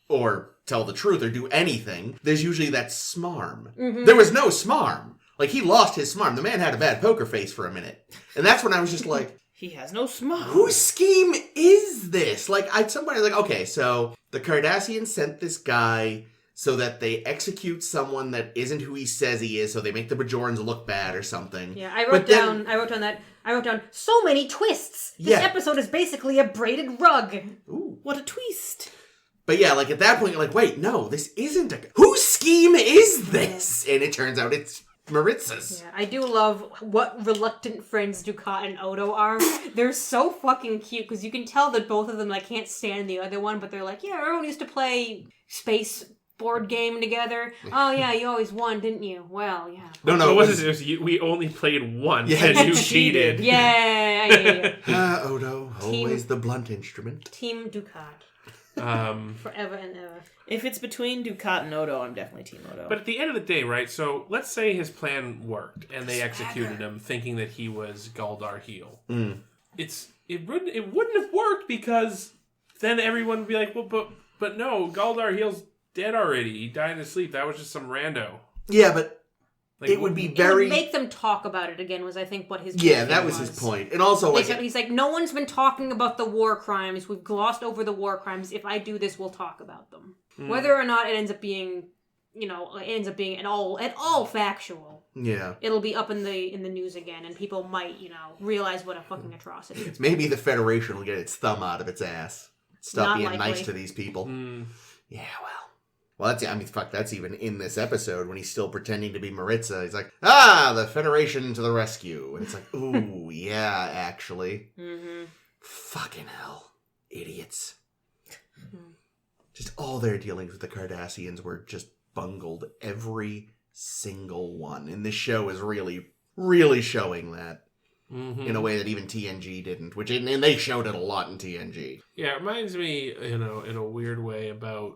or tell the truth, or do anything, there's usually that smarm. There was no smarm. Like, he lost his smarm. The man had a bad poker face for a minute. And that's when I was just like, he has no smarm. Whose scheme is this? Like, at some point I was like, okay, so the Cardassians sent this guy so that they execute someone that isn't who he says he is, so they make the Bajorans look bad or something. Yeah, I wrote down so many twists. This episode is basically a braided rug. Ooh. What a twist. But yeah, like, at that point, you're like, wait, no, this isn't whose scheme is this? And it turns out it's Maritza's. Yeah, I do love what reluctant friends Ducat and Odo are. They're so fucking cute, because you can tell that both of them, like, can't stand the other one, but they're like, yeah, everyone used to play space board game together. Oh yeah, you always won, didn't you? Well, yeah. No, we only played once, and you cheated. Yeah. Odo, always the blunt instrument. Team Ducat. Forever and ever. If it's between Ducat and Odo, I'm definitely Team Odo. But at the end of the day, right, so let's say his plan worked, and they executed him thinking that he was Galdar Heel. It wouldn't have worked, because then everyone would be like, well, but no, Galdar Heel's dead already. He died in his sleep. That was just some rando. Yeah, but Like, it would be It very... would make them talk about it again, was I think what his Yeah, thing that was his point. And also, like... He's like, no one's been talking about the war crimes. We've glossed over the war crimes. If I do this, we'll talk about them. Whether or not it ends up being, at all factual. Yeah. It'll be up in the news again, and people might, realize what a fucking atrocity it's Maybe the Federation will get its thumb out of its ass. Stop Not being likely. nice to these people. Yeah, well, that's even in this episode when he's still pretending to be Maritza. He's like, the Federation to the rescue. And it's like, ooh, yeah, actually. Mm-hmm. Fucking hell. Idiots. Just all their dealings with the Cardassians were just bungled. Every single one. And this show is really, really showing that. In a way that even TNG didn't. And they showed it a lot in TNG. Yeah, it reminds me, in a weird way about...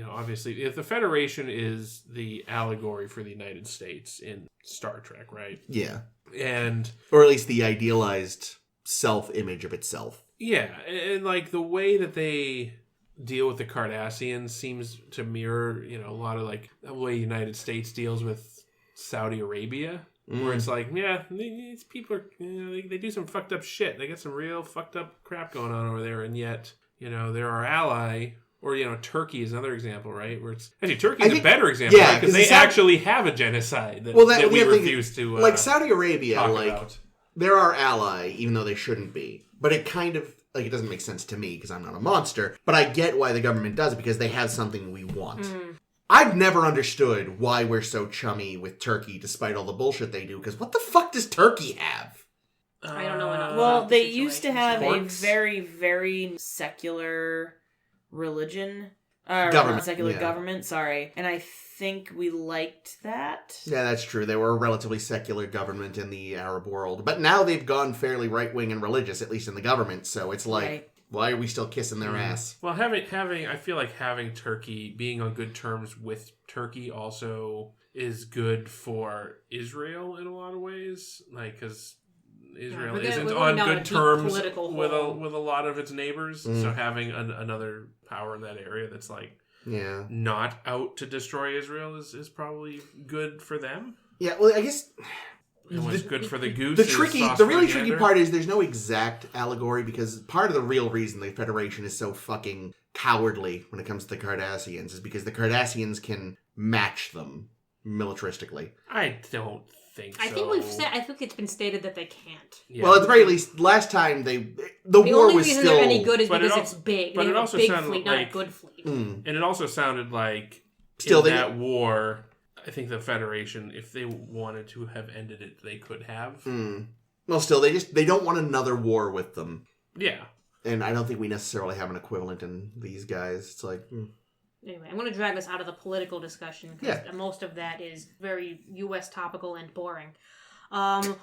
obviously, if the Federation is the allegory for the United States in Star Trek, right? Yeah. And... Or at least the idealized self-image of itself. Yeah, and like the way that they deal with the Cardassians seems to mirror, a lot of like the way the United States deals with Saudi Arabia. Where it's like, yeah, these people are, they do some fucked up shit. They got some real fucked up crap going on over there. And yet, they're our ally. Or, Turkey is another example, right? Where it's actually Turkey is a better example, yeah, because they actually have a genocide that we refuse to like Saudi Arabia, talk like about. They're our ally, even though they shouldn't be. But it kind of like it doesn't make sense to me because I'm not a monster. But I get why the government does because they have something we want. I've never understood why we're so chummy with Turkey, despite all the bullshit they do. Because what the fuck does Turkey have? I don't know enough. Well, about the they used to situation, have so- a very, very secular religion. Government, Secular yeah. government, sorry. And I think we liked that. Yeah, that's true. They were a relatively secular government in the Arab world. But now they've gone fairly right-wing and religious, at least in the government. So it's like, Right. why are we still kissing their ass? Well, I feel like having Turkey, being on good terms with Turkey also is good for Israel in a lot of ways. Like, because Israel we're isn't going on down a good deep terms political with hole. a lot of its neighbors. So having another power in that area that's like Yeah. not out to destroy Israel is probably good for them. Yeah, well, I guess And what's good for the goose the is sauce the for really the tricky gander. part is there's no exact allegory because part of the real reason the Federation is so fucking cowardly when it comes to the Cardassians is because the Cardassians can match them militaristically. I don't think so. I think it's been stated that they can't. Yeah. Well, at the very least, last time the The war only was reason still they're any good is But it because also- it's big. but They it have a also big sounded fleet, not like- a good fleet. And it also sounded like Still, in they- that war, I think the Federation, if they wanted to have ended it, they could have. Well, still they don't want another war with them, Yeah. and I don't think we necessarily have an equivalent in these guys. It's like. Anyway, I'm going to drag us out of the political discussion because Yeah. most of that is very U.S. topical and boring.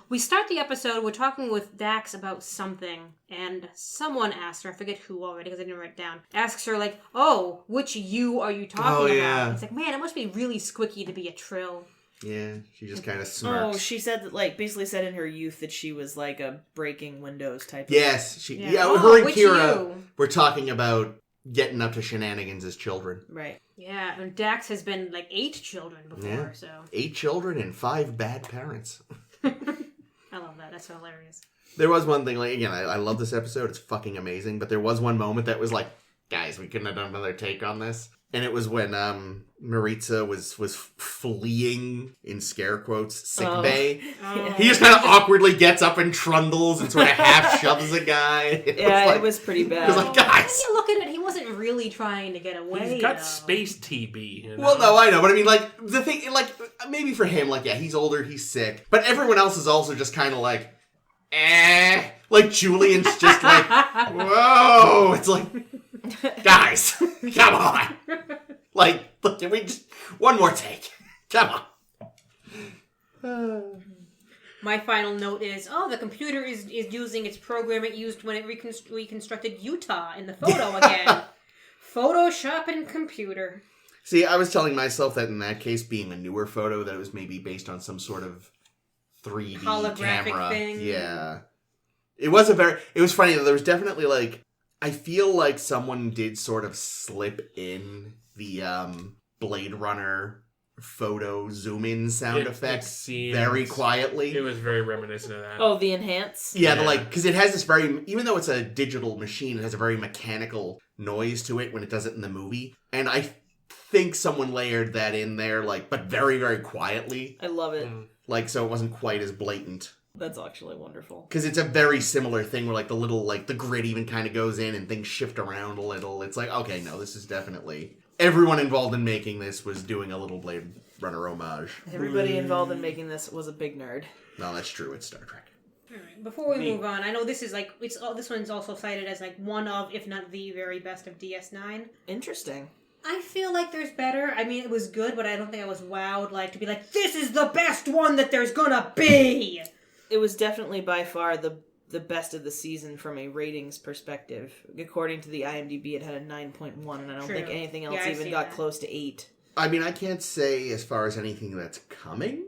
We start the episode, we're talking with Dax about something, and someone asks her, I forget who already because I didn't write it down, asks her like, oh, which you are you talking about? yeah. It's like, man, it must be really squicky to be a trill. Yeah, she just kind of Oh, smirks. she said that, basically said in her youth that she was like a breaking windows type. Yes, Oh, her and which Kira you? were talking about getting up to shenanigans as children. Right. Yeah, and Dax has been like 8 children before, Yeah. so 8 children and 5 bad parents. I love that. That's hilarious. There was one thing, again, I love this episode. It's fucking amazing. But there was one moment that was like, guys, we couldn't have done another take on this. And it was when Maritza was fleeing, in scare quotes, sick bay. Oh. He just kind of awkwardly gets up and trundles and sort of half shoves a guy. It was pretty bad. It was like, guys. When you look at it, he wasn't really trying to get away. He's got though. space TB. You know? Well, no, I know, but I mean, like, the thing, like, maybe for him, like, yeah, he's older, he's sick, but everyone else is also just kind of like, like, Julian's just like, whoa, it's like, guys, come on, like, look, can we just, one more take, come on. My final note is, the computer is using its program it used when it reconstructed Utah in the photo again. Photoshop and computer. See, I was telling myself that in that case, being a newer photo, that it was maybe based on some sort of 3D Holographic camera. thing. Yeah. It was funny, there was definitely, like, I feel like someone did sort of slip in the Blade Runner photo zoom-in sound It effect seems- very quietly. It was very reminiscent of that. Oh, the enhance? Yeah, Yeah. because it has this very, even though it's a digital machine, it has a very mechanical noise to it when it does it in the movie. And I think someone layered that in there, but very, very quietly. I love it. So it wasn't quite as blatant. That's actually wonderful. Because it's a very similar thing where, the little, the grid even kind of goes in and things shift around a little. It's okay, no, this is definitely... Everyone involved in making this was doing a little Blade Runner homage. Everybody involved in making this was a big nerd. No, that's true. It's Star Trek. Alright, before we move on, I know this is this one's also cited as one of, if not the very best of DS9. Interesting. I feel like there's better. I mean, it was good, but I don't think I was wowed to be this is the best one that there's gonna be! It was definitely by far the best of the season from a ratings perspective. According to the IMDb, it had a 9.1, and I don't think anything else even got close to 8. I mean, I can't say as far as anything that's coming,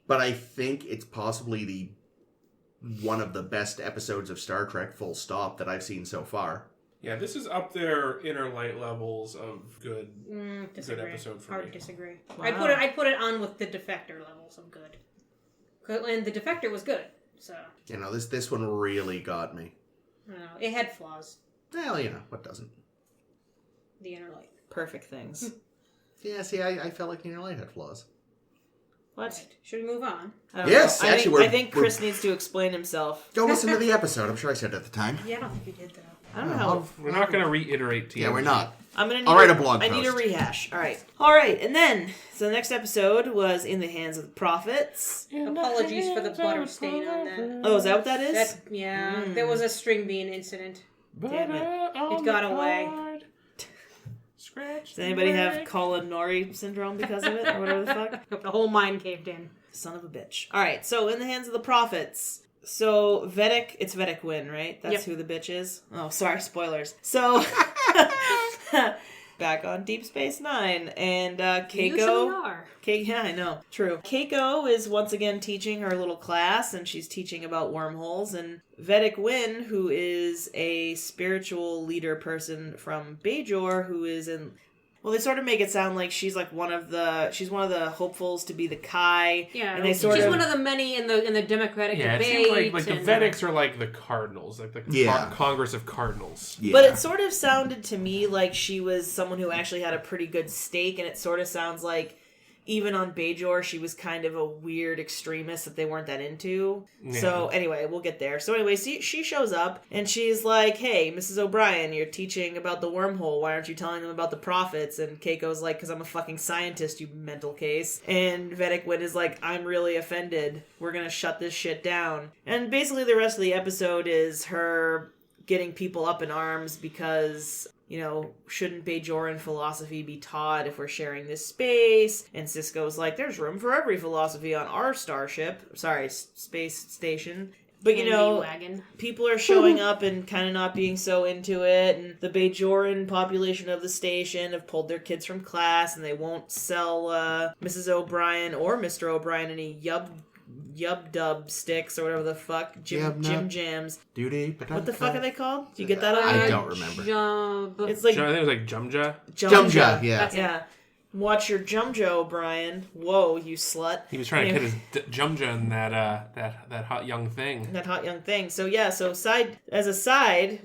but I think it's possibly one of the best episodes of Star Trek, full stop, that I've seen so far. Yeah, this is up there inner light levels of good episode for me. Hard to disagree. Wow. I'd put it on with the Defector levels of good. And the Defector was good, so... This one really got me. I don't know. It had flaws. Well, what doesn't? The inner light. Perfect things. Yeah, see, I felt like the Inner Light had flaws. What? Right. Should we move on? I don't Yes, know. actually, I think Chris needs to explain himself. Go listen to the episode. I'm sure I said it at the time. Yeah, I don't think you did, though. I don't know how... We're not going to reiterate to you. Yeah, we're not. I'm gonna need I'll write a blog I need a post. rehash. All right, and then so the next episode was In the Hands of the Prophets. Apologies for the butter stain on that. Oh, is that what that is? There was a string bean incident. Damn it. It got away. Scratch. Does anybody have Colin-Nori syndrome because of it, or whatever the fuck? The whole mine caved in. Son of a bitch. All right, so In the Hands of the Prophets. So it's Vedek Wynn, right? That's who the bitch is. Oh, sorry, spoilers. So back on Deep Space Nine, and Keiko. You usually are. Yeah, I know. True. Keiko is once again teaching her little class, and she's teaching about wormholes. And Vedek Wynn, who is a spiritual leader person from Bajor, who is in... Well, they sort of make it sound like she's one of the hopefuls to be the Kai. Yeah, and she's one of the many in the Democratic Yeah, it debate. seems like the Vedics are like the Cardinals, like the Congress of Cardinals. Yeah. But it sort of sounded to me like she was someone who actually had a pretty good stake, and it sort of sounds like even on Bajor, she was kind of a weird extremist that they weren't that into. Yeah. So anyway, we'll get there. So anyway, she shows up and she's like, "Hey, Mrs. O'Brien, you're teaching about the wormhole. Why aren't you telling them about the prophets?" And Keiko's like, "Because I'm a fucking scientist, you mental case." And Vedek Wynn is like, "I'm really offended. We're going to shut this shit down." And basically the rest of the episode is her getting people up in arms because... shouldn't Bajoran philosophy be taught if we're sharing this space? And Sisko's like, there's room for every philosophy on our space station. But, people are showing up and kind of not being so into it. And the Bajoran population of the station have pulled their kids from class, and they won't sell Mrs. O'Brien or Mr. O'Brien any Yub-dub sticks or whatever the fuck. Jim Jams. What the fuck are they called? Do you get that on? I don't remember. It's like... I think it was like Jumja. Jumja, yeah. Yeah. Watch your Jumja, O'Brien. Whoa, you slut. He was trying to get his Jumja in that hot young thing. That hot young thing. So yeah, as a side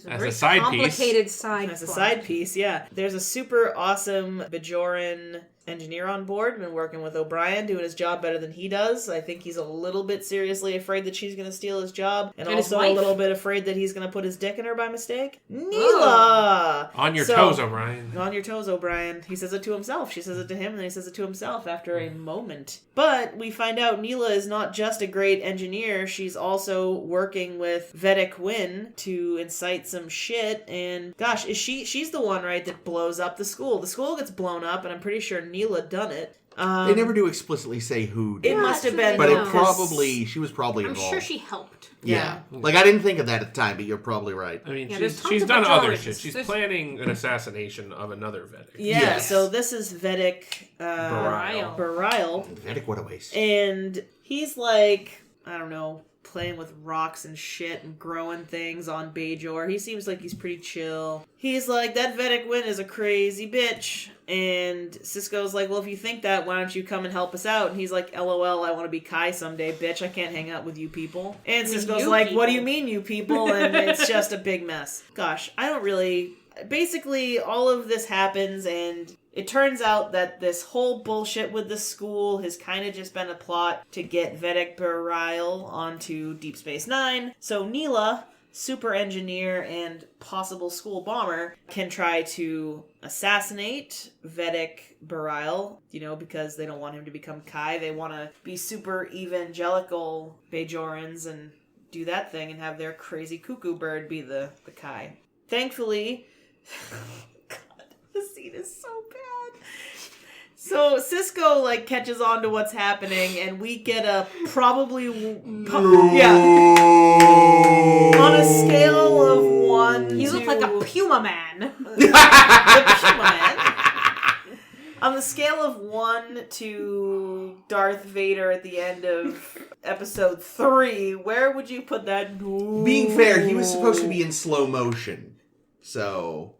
Complicated side As a plot. side piece, yeah. There's a super awesome Bajoran engineer on board, been working with O'Brien, doing his job better than he does. I think he's a little bit seriously afraid that she's going to steal his job, and his also wife. a little bit afraid that he's going to put his dick in her by mistake. Neela! On your toes, O'Brien. On your toes, O'Brien. He says it to himself. She says it to him, and then he says it to himself after a moment. But we find out Neela is not just a great engineer, she's also working with Vedek Wynn to incite some shit, and gosh, she's the one, right, that blows up the school. The school gets blown up, and I'm pretty sure Neela done it. They never do explicitly say who did. It must have been, But she was probably I'm involved. sure she helped. Yeah. I didn't think of that at the time, but you're probably right. I mean, there's tons she's of done other Bajorans. shit. She's There's- planning an assassination of another Vedic. Yeah, Yes. so this is Vedek Barile. Barile. Vedic, what a waste. And he's like, I don't know, playing with rocks and shit and growing things on Bajor. He seems like he's pretty chill. He's like, that Vedic Win is a crazy bitch. And Cisco's like, well, if you think that, why don't you come and help us out? And he's like, LOL, I want to be Kai someday, bitch. I can't hang out with you people. And Cisco's like, what do you mean, you people? And it's just a big mess. Gosh, I don't really... Basically, all of this happens, and it turns out that this whole bullshit with the school has kind of just been a plot to get Vedic Bareil onto Deep Space Nine. So Neela, super engineer and possible school bomber, can try to assassinate Vedic Bareil, because they don't want him to become Kai. They want to be super evangelical Bajorans and do that thing and have their crazy cuckoo bird be the Kai. Thankfully... God, the scene is so bad. So Cisco catches on to what's happening, and we get a probably on a scale of 1 He looked like a Puma Man. The Puma Man. On the scale of 1 to Darth Vader at the end of episode 3, where would you put that? Being fair, he was supposed to be in slow motion. So...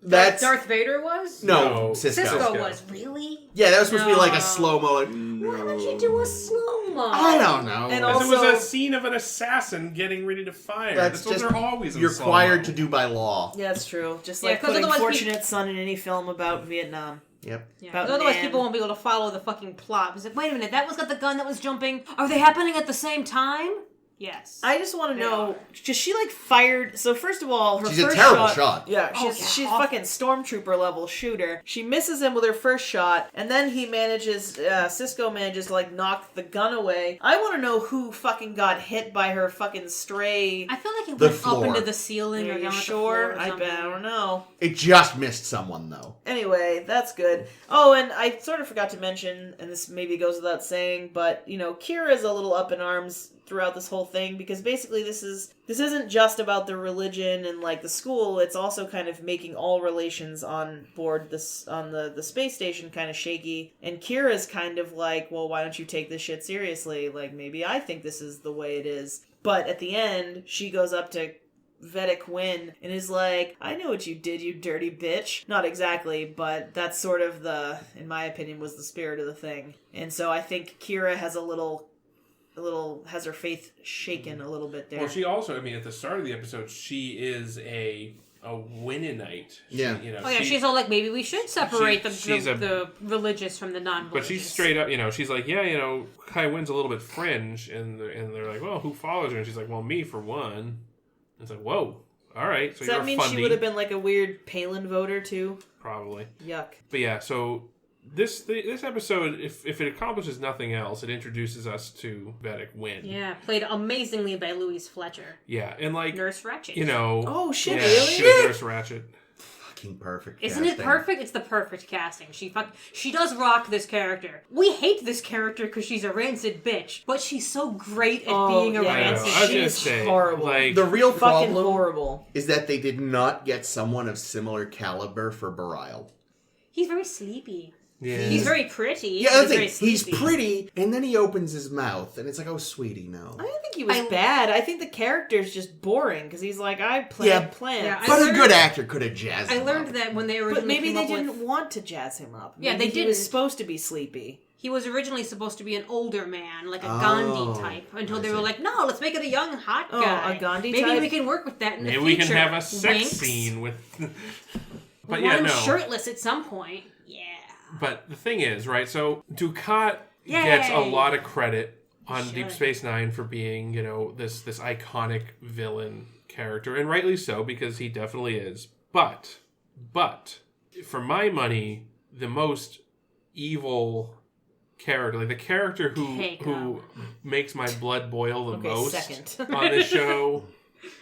That's... Darth Vader was? No, Cisco. Cisco was. Really? Yeah, that was supposed to be like a slow-mo. Why would you do a slow-mo? I don't know. And Because also, it was a scene of an assassin getting ready to fire. That's Those just are always in you're slow-mo. required to do by law. yeah, it's true. Just Yeah, like 'cause putting otherwise Fortunate Son in any film about Vietnam. Yep. Yeah, About 'cause otherwise Nan. people won't be able to follow the fucking plot. It's like, wait a minute, that one's got the gun that was jumping. Are they happening at the same time? Yes. I just want to know, does she fired? So first of all, her She's first a terrible shot. Yeah, Oh, she's yeah. fucking stormtrooper level shooter. She misses him with her first shot, and then Cisco manages to knock the gun away. I want to know who fucking got hit by her fucking stray. I feel like it The went up floor. into the ceiling Are or you down at sure? the floor or I something. don't know. It just missed someone, though. Anyway, that's good. Oh, and I sort of forgot to mention, and this maybe goes without saying, but Kira's a little up in arms throughout this whole thing, because basically this isn't just about the religion and the school. It's also kind of making all relations on board on the space station kind of shaky. And Kira's kind of like, well, why don't you take this shit seriously? Maybe I think this is the way it is. But at the end, she goes up to Vedic Win and is like, I know what you did, you dirty bitch. Not exactly, but that's sort of in my opinion, was the spirit of the thing. And so I think Kira has has her faith shaken a little bit there. Well, she also, at the start of the episode, she is a Winnenite. Yeah. She's all like, maybe we should separate she's the religious from the non-religious. But she's straight up, she's like, yeah, Kai Wynn's a little bit fringe, and they're like, well, who follows her? And she's like, well, me for one. And it's like, whoa, all right, so Does you're that mean fundy. she would have been a weird Palin voter too? Probably. Yuck. But yeah, so this episode, if it accomplishes nothing else, it introduces us to Vedic Win. Yeah, played amazingly by Louise Fletcher. Yeah, and Nurse Ratchet. Oh shit, yeah, really? she was Nurse Ratchet. Fucking perfect. Isn't it perfect? It's the perfect casting. She does rock this character. We hate this character because she's a rancid bitch, but she's so great at being a yeah. rancid I was She gonna is say, horrible. The real Fucking problem horrible. is that they did not get someone of similar caliber for Bareil. He's very sleepy. Yeah. He's very pretty. Yeah, He's very he's sleepy. pretty, and then he opens his mouth, and it's like, oh, sweetie, no. I don't think he was bad. I think the character's just boring because he's like, I plant plants. Yeah, But learned- a good actor could have jazzed him I learned up. that when they originally But maybe came they up with- didn't want to jazz him up. Yeah, Maybe they He was didn't. supposed to be sleepy. He was originally supposed to be an older man, like a Oh, Gandhi type, until I they were see. like, no, let's make it a young, hot Oh, guy. a Gandhi Maybe type? we can work with that in Maybe the we future. can have a sex Winks. scene with. But We yeah, want him no. shirtless at some point. Yeah. But the thing is, right? So Ducat Yay! gets a lot of credit on Should. Deep Space Nine for being, this iconic villain character, and rightly so, because he definitely is. But for my money, the most evil character, the character who makes my blood boil the most second. on the show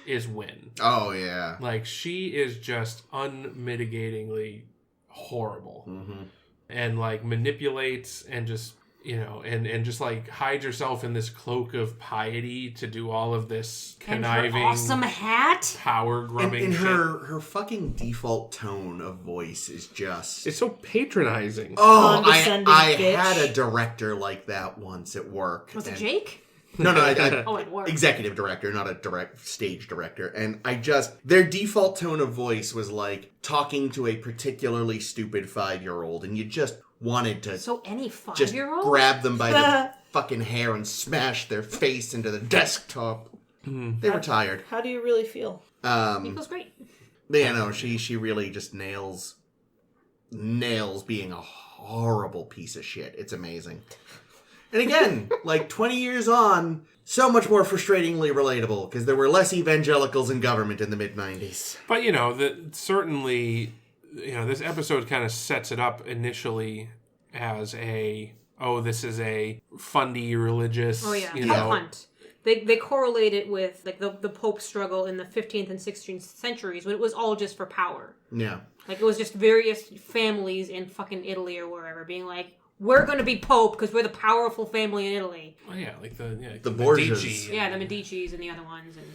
is Wynn. Oh, yeah. She is just unmitigatingly horrible. Mm-hmm. And manipulates and just and just hides herself in this cloak of piety to do all of this conniving, And her awesome hat. power grubbing And shit. her fucking default tone of voice is just... It's so patronizing. Oh, Condescending I bitch. had a director like that once at work. Was it and- Jake? No, Oh, it worked. executive director, not a direct stage director. And their default tone of voice was like talking to a particularly stupid 5-year-old, and you just wanted to So any just 5-year-old? grab them by the fucking hair and smash their face into the desktop. They were tired. How do you really feel? He feels great. But yeah, no, she really just nails being a horrible piece of shit. It's amazing. And again, like 20 years on, so much more frustratingly relatable, because there were less evangelicals in government in the mid-90s. But, certainly, this episode kind of sets it up initially as this is a fundy religious, Oh yeah, Hell Hunt. They correlate it with like the Pope struggle in the 15th and 16th centuries when it was all just for power. Yeah. Like it was just various families in fucking Italy or wherever being like, we're going to be Pope because we're the powerful family in Italy. Oh, yeah, like the Borgias. Medici Yeah, the Medicis and the other ones. And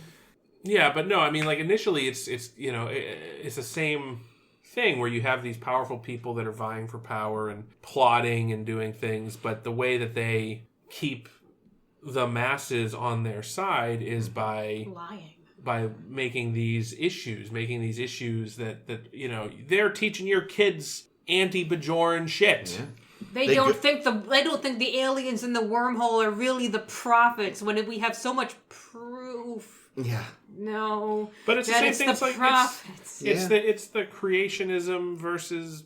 yeah, but no, I mean, like initially it's it's the same thing where you have these powerful people that are vying for power and plotting and doing things, but the way that they keep the masses on their side is by lying. By making these issues that they're teaching your kids anti-Bajoran shit. Yeah. They don't think the aliens in the wormhole are really the prophets when we have so much proof. Yeah. No, but it's the same thing. The prophets. It's the creationism versus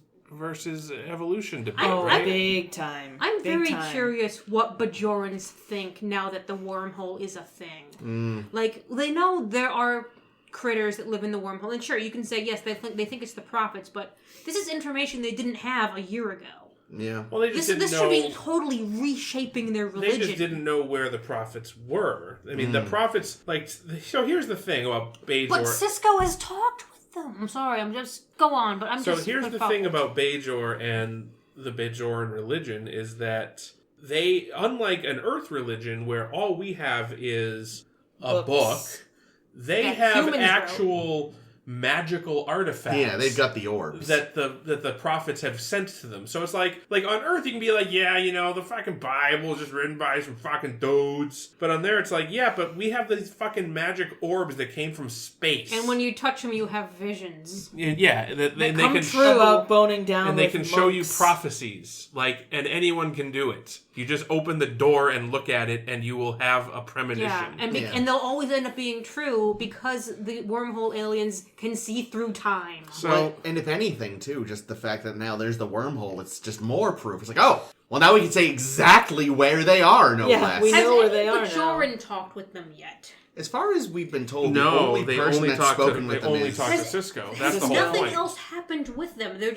evolution debate, right? Big time. I'm Big very time. curious what Bajorans think now that the wormhole is a thing. Like, they know there are critters that live in the wormhole, and sure, you can say, yes, they think it's the prophets, but this is information they didn't have a year ago. Yeah. Well, they just This should be totally reshaping their religion. They just didn't know where the prophets were. I mean, the prophets, so here's the thing about Bajor. But Cisco has talked with them. I'm sorry, go on, but So here's the thing about Bajor and the Bajoran religion is that they, unlike an Earth religion where all we have is a book, they have actual magical artifacts. Yeah, they've got the orbs. That the prophets have sent to them. So it's like on Earth you can be like, yeah, the fucking Bible is just written by some fucking dudes. But on there it's like, yeah, but we have these fucking magic orbs that came from space. And when you touch them, you have visions. Yeah, they can True about boning down, and they with can monks. show you prophecies, and anyone can do it. You just open the door and look at it, and you will have a premonition. Yeah, and they'll always end up being true because the wormhole aliens can see through time. So, and if anything, too, just the fact that now there's the wormhole, it's just more proof. It's like, oh, well, now we can say exactly where they are, no less. we know where they are now. Has Bajoran talked with them yet? As far as we've been told, no, the only they person only that's talk spoken to with them is... talk to Cisco. That's the whole Nothing point. else happened with them. They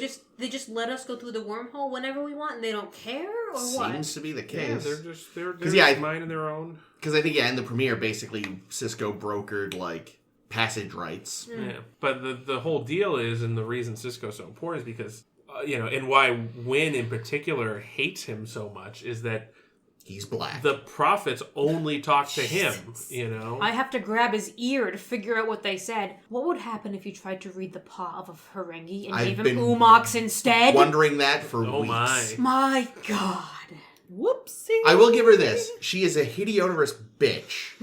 just let us go through the wormhole whenever we want, and they don't care, or what? Seems to be the Yeah, case. they're just minding their own. Because I think, in the premiere, basically, Cisco brokered, passage rights. Yeah, but the whole deal is, and the reason Cisco's so important is because, and why Wynn in particular hates him so much is that He's black. the prophets only talk to him, I have to grab his ear to figure out what they said. What would happen if you tried to read the paw of a Ferengi and I've gave him been Umox instead? Wondering that for Oh weeks. my. My God. Whoopsie. I will give her this. She is a hideous bitch.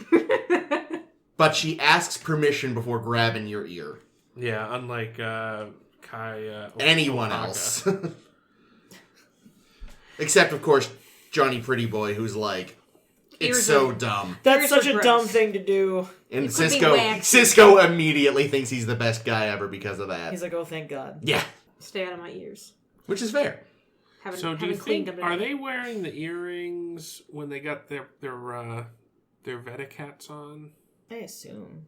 But she asks permission before grabbing your ear. Yeah, unlike Kai... Anyone Osaka. else. Except, of course, Johnny Pretty Boy, who's like, it's Ears so are- dumb. That's Ears such are a dumb gross. thing to do. And It could be Cisco waxy. immediately thinks he's the best guy ever because of that. He's like, oh, thank God. Yeah. Stay out of my ears. Which is fair. So do you cleaned think, them are today. they wearing the earrings when they got their Vedic hats on? I assume.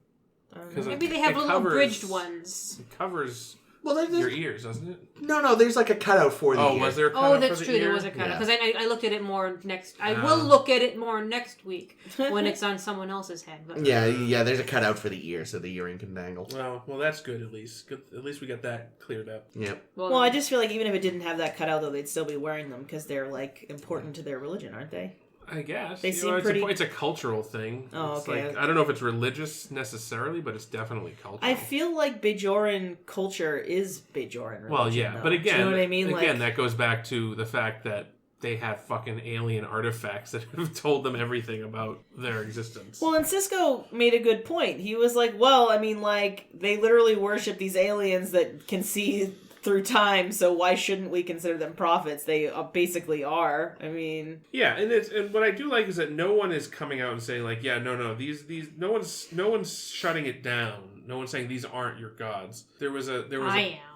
I don't know. 'Cause Maybe they have it little covers- abridged ones. It covers Well, your ears, doesn't it? No, there's like a cutout for the ear. Was there a cutout Oh, for that's the true. ear? There was a cut Yeah. because I looked at it more next. I will look at it more next week when it's on someone else's head. But Yeah, there's a cutout for the ear so the earring can dangle. Well, that's good at least. Good, at least we got that cleared up. Yep. Well, I just feel like even if it didn't have that cut out, though, they'd still be wearing them because they're, important to their religion, aren't they? I guess. They seem it's pretty- it's a cultural thing. Oh, It's okay. I don't know if it's religious necessarily, but it's definitely cultural. I feel like Bajoran culture is Bajoran religion. Well, yeah, though. but again, Do you know what I mean? Again, that goes back to the fact that they have fucking alien artifacts that have told them everything about their existence. Well, and Cisco made a good point. He was like, well, I mean, like, they literally worship these aliens that can see through time, so why shouldn't we consider them prophets? They basically are. I mean... Yeah, and what I do like is that no one is coming out and saying, like, yeah, no, these no one's shutting it down. No one's saying these aren't your gods. There was a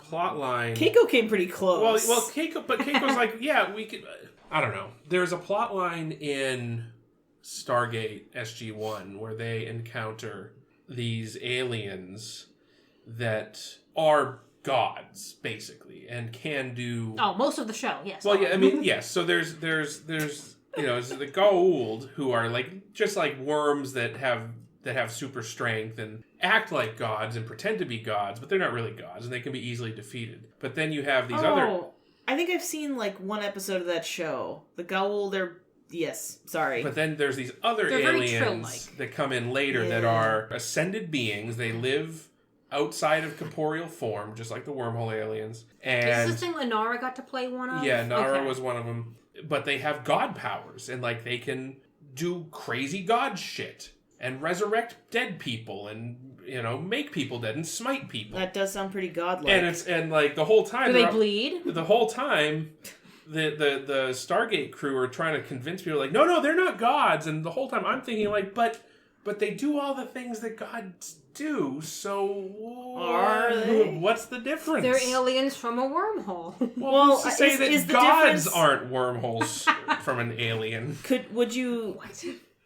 plot line. Keiko came pretty close. Well, Keiko's like, yeah, we could... I don't know. There's a plot line in Stargate SG-1 where they encounter these aliens that are gods, basically, and can do... Oh, most of the show, yes. Well, yeah, I mean, yes. So there's you know, the Goa'uld, who are like just like worms that have super strength and act like gods and pretend to be gods, but they're not really gods, and they can be easily defeated. But then you have these other... I think I've seen like one episode of that show. The Goa'uld, they're... Yes, sorry. But then there's these other aliens that come in later that are ascended beings. They live outside of corporeal form, just like the wormhole aliens. And is this thing Inara got to play one of? Yeah, Nara was one of them. But they have god powers, and like they can do crazy god shit and resurrect dead people, and you know, make people dead and smite people. That does sound pretty godlike. And like the whole time, do they bleed? The whole time. The Stargate crew are trying to convince people, like, no, they're not gods. And the whole time I'm thinking, like, but they do all the things that gods do, so... Are they? What's the difference? They're aliens from a wormhole. Well, who's to say is that the gods difference... aren't wormholes from an alien? Would you...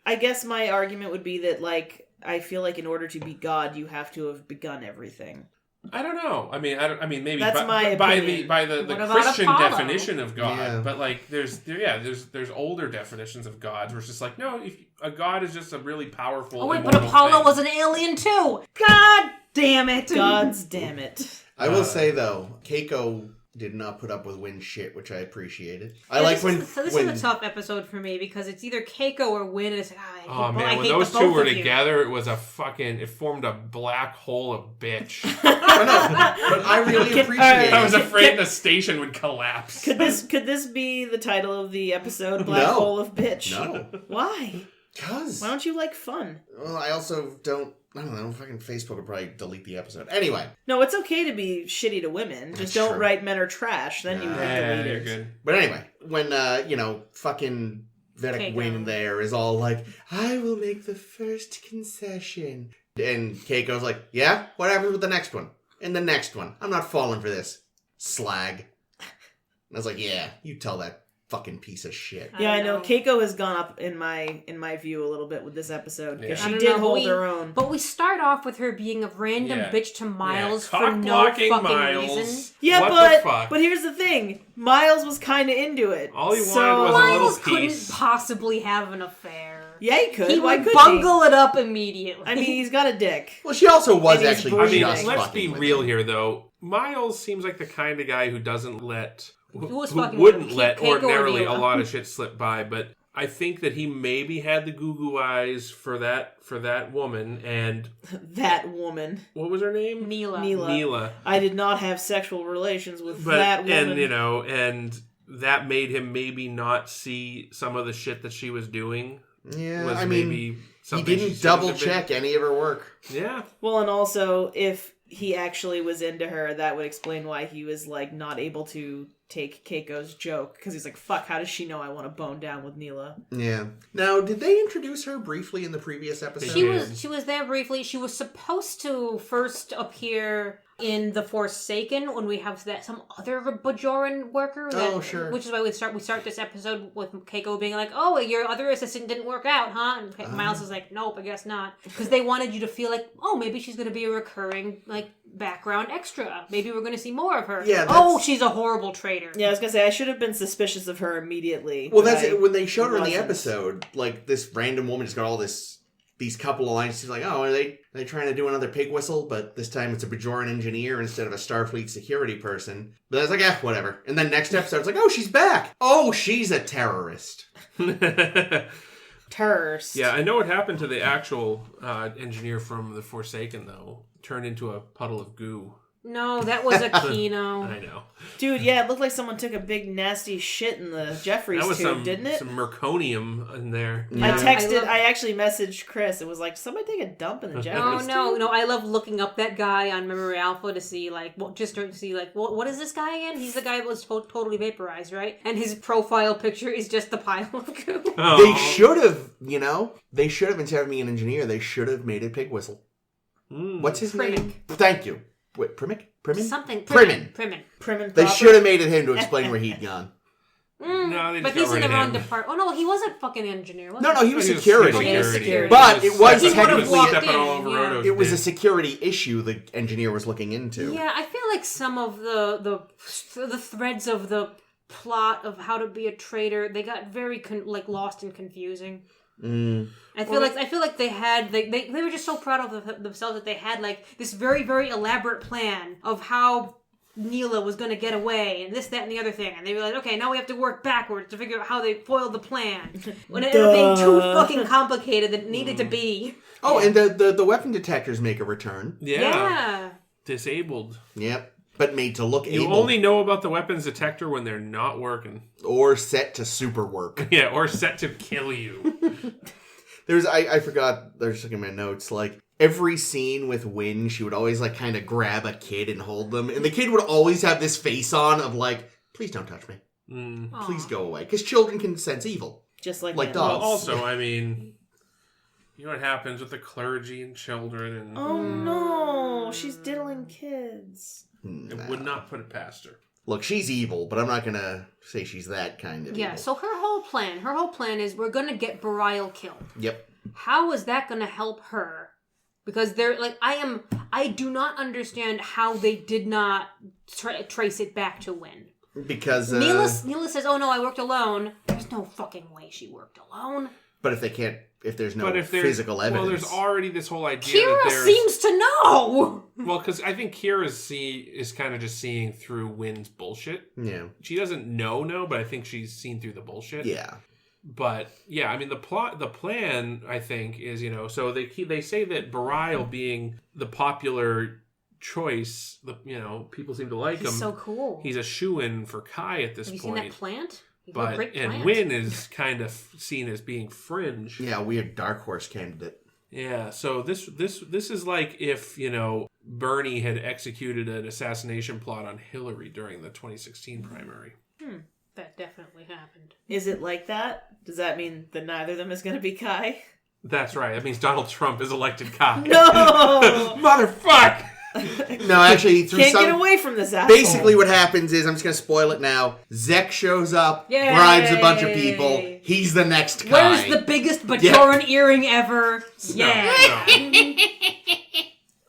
I guess my argument would be that, like, I feel like in order to be God, you have to have begun everything. I don't know. I mean, maybe that's my opinion. by the Christian Apollo? definition of God, Yeah. but like there's older definitions of gods where it's just like, no, if a god is just a really powerful. Oh wait, but Apollo was an alien too. God damn it! Gods damn it! I will say though, Keiko did not put up with Wynn's shit, which I appreciated. This is a tough episode for me because it's either Keiko or Wynn, and it's like, when those two were together, it formed a black hole of bitch. But I really appreciate it. I was afraid the station would collapse. Could this be the title of the episode? Black No. Hole of Bitch. No. Why? Because. Why don't you like fun? Well, I also don't. I don't know. Fucking Facebook would probably delete the episode. Anyway. No, it's okay to be shitty to women. Just don't true. write men are trash. Then you can delete you're it. good. But anyway, when, fucking Vedic Keiko. Wynn there is all like, I will make the first concession. And Keiko's like, yeah? What happens with the next one? And the next one. I'm not falling for this. Slag. And I was like, yeah, you tell that fucking piece of shit. Yeah, I know. Keiko has gone up in my view a little bit with this episode because Yeah. she I don't did know, hold her own. But we start off with her being a random Yeah. bitch to Miles Yeah, for no cock-blocking fucking Miles. reason. Yeah, What the fuck? but here's the thing: Miles was kind of into it. All he so, wanted was a Miles little couldn't piece. possibly have an affair. Yeah, he could. He Why would couldn't bungle it up immediately. I mean, he's got a dick. Well, she also was And he's actually breathing. just let's fucking be with real him. here, though. Miles seems like the kind of guy who doesn't let... Who was who fucking wouldn't with let Keiko or ordinarily a Neela? lot of shit slip by, but I think that he maybe had the goo-goo eyes for that woman, and... That woman. What was her name? Neela. Neela. I did not have sexual relations with But, that woman. and that made him maybe not see some of the shit that she was doing. Yeah, Was I mean, maybe he something she didn't shouldn't double have been- check any of her work. Yeah. Well, and also, if he actually was into her, that would explain why he was, like, not able to take Keiko's joke. Because he's like, fuck, how does she know I want to bone down with Neela? Yeah. Now, did they introduce her briefly in the previous episode? She was there briefly. She was supposed to first appear in The Forsaken when we have some other Bajoran worker. Oh, sure. Which is why we start this episode with Keiko being like, "Oh, your other assistant didn't work out, huh?" And Miles is like, "Nope, I guess not," because they wanted you to feel like, "Oh, maybe she's going to be a recurring like background extra. Maybe we're going to see more of her." Yeah, Oh, she's a horrible traitor. Yeah, I was going to say, I should have been suspicious of her immediately. Well, but that's I it. When they showed her in the wasn't. episode, like, this random woman just got all these couple of lines. She's like, oh, are they trying to do another pig whistle? But this time it's a Bajoran engineer instead of a Starfleet security person. But I was like, whatever. And then next episode, it's like, oh, she's back. Oh, she's a terrorist. Terrorist. Yeah, I know what happened to the actual engineer from The Forsaken, though. Turned into a puddle of goo. No, that was Aquino. I know. Dude, yeah, it looked like someone took a big nasty shit in the Jeffries That was tube, didn't it? some merconium in there. Yeah. I actually messaged Chris. It was like, somebody take a dump in the Jeffries No, tube? I love looking up that guy on Memory Alpha to see, like, what is this guy again? He's the guy that was totally vaporized, right? And his profile picture is just the pile of goo. Oh. They should have, instead of being an engineer, they should have made it Pig Whistle. What's his name? Thank you. Wait, Primic? Primin? Something. Primin. Prim and They proper. should have made it him to explain where he'd gone. No, they just But got he's in rid the of wrong him. department. Oh, no, he wasn't fucking engineer, was No, he? he was He security. security. But it was He would've technically walked stepping in, all over yeah. Roto's it was a dick. security issue the engineer was looking into. Yeah, I feel like some of the threads of the plot of how to be a traitor, they got very lost and confusing. I feel like they were just so proud of themselves that they had like this very, very elaborate plan of how Neela was going to get away and this, that, and the other thing, and they were like, okay, now we have to work backwards to figure out how they foiled the plan when it ended up being too fucking complicated than it needed to be. Oh, and the weapon detectors make a return. Yeah. Disabled. Yep. But made to look You able. only know about the weapons detector when they're not working. Or set to super work. Yeah, or set to kill you. I forgot, there's like in my notes, like, every scene with Wynn, she would always, like, kind of grab a kid and hold them. And the kid would always have this face on of, like, please don't touch me. Please go away. Because children can sense evil. Just like Like that. dogs. Well, also, I mean, you know what happens with the clergy and children, and Oh no, she's diddling kids. it would not put it past her. Look, she's evil, but I'm not going to say she's that kind of Yeah, evil. so her whole plan is we're going to get Barial killed. Yep. How is that going to help her? Because they're like, I do not understand how they did not trace it back to Wynn. Because, Neela says, oh no, I worked alone. There's no fucking way she worked alone. but if there's no physical evidence. Well, there's already this whole idea Kira that there's... seems to know! Well, because I think Kira is kind of just seeing through Wynn's bullshit. Yeah. She doesn't know, but I think she's seen through the bullshit. Yeah. But yeah, I mean the plan, I think, is so they say that Barial being the popular choice, people seem to like him. He's so cool. He's a shoo-in for Kai at this Have you point. seen that plant? But and Wynn is kind of seen as being fringe. Yeah, weird dark horse candidate. Yeah, so this is like if, Bernie had executed an assassination plot on Hillary during the 2016 primary. That definitely happened. Is it like that? Does that mean that neither of them is going to be Kai? That's right. That means Donald Trump is elected Kai. No! Motherfuck! No, actually, through Can't some... get away from this asshole. Basically what happens is, I'm just going to spoil it now, Zek shows up, Yay! bribes a bunch of people, he's the next guy. Where's the biggest Bajoran earring ever? Yeah.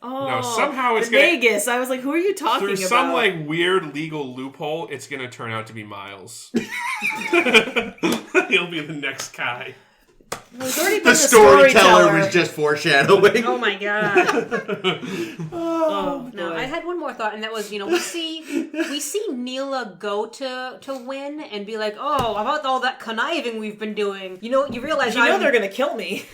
Oh, No, somehow it's the gonna- Vegas. I was like, who are you talking Through about? some weird legal loophole, it's gonna turn out to be Miles. He'll be the next Kai. Well, he's already been The storyteller was just foreshadowing. Oh my god. Oh, No, boy. I had one more thought, and that was, we see Neela go to Wynn and be like, oh, about all that conniving we've been doing. You realize they're gonna kill me.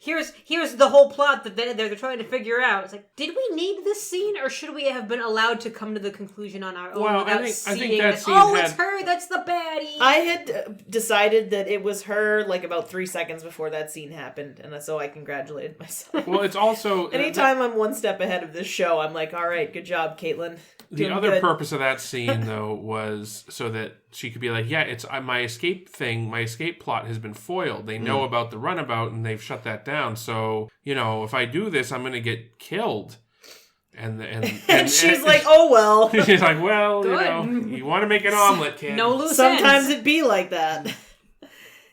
Here's the whole plot that they're trying to figure out. It's like, did we need this scene, or should we have been allowed to come to the conclusion on our own Well, without I think seeing that that, scene it's had- her, that's the baddie? I had decided that it was her about 3 seconds before that scene happened, and so I congratulated myself. Well, it's also Anytime I'm one step ahead of this show, I'm like, all right, good job, Caitlin. the Doing other good. purpose of that scene though was so that she could be like, yeah, it's my escape plot has been foiled. They know about the runabout and they've shut that down. So if I do this, I'm gonna get killed. And she's like, oh well. she's like, well, Good. you want to make an omelet, kid. No loose Sometimes ends. it be like that.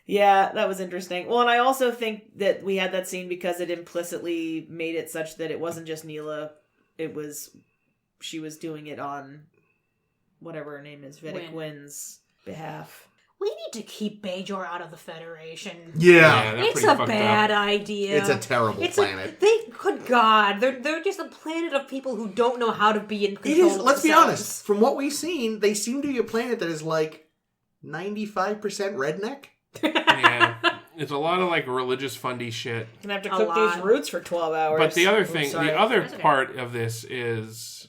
Yeah, that was interesting. Well, and I also think that we had that scene because it implicitly made it such that it wasn't just Neela. She was doing it on whatever her name is, Vedic Wynn's behalf. We need to keep Bajor out of the Federation. Yeah. they're It's pretty a fucked bad up. idea. It's a terrible planet. Good God, they're just a planet of people who don't know how to be in It control is, of let's be themselves. honest, from what we've seen, they seem to be a planet that is 95% redneck. Yeah. It's a lot of religious fundy shit. Gonna have to A cook lot. these roots for 12 hours. But the other Oops, thing, sorry. the other That's okay. part of this is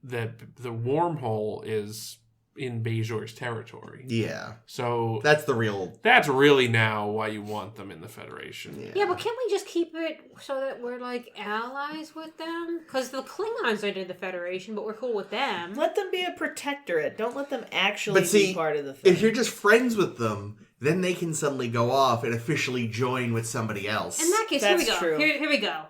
the wormhole is in Bajor's territory. Yeah. So That's the real... that's really now why you want them in the Federation. Yeah, but can't we just keep it so that we're, like, allies with them? Because the Klingons are in the Federation, but we're cool with them. Let them be a protectorate. Don't let them actually But see, be part of the thing. if you're just friends with them, then they can suddenly go off and officially join with somebody else. In that case, That's here we go. true. Here we go.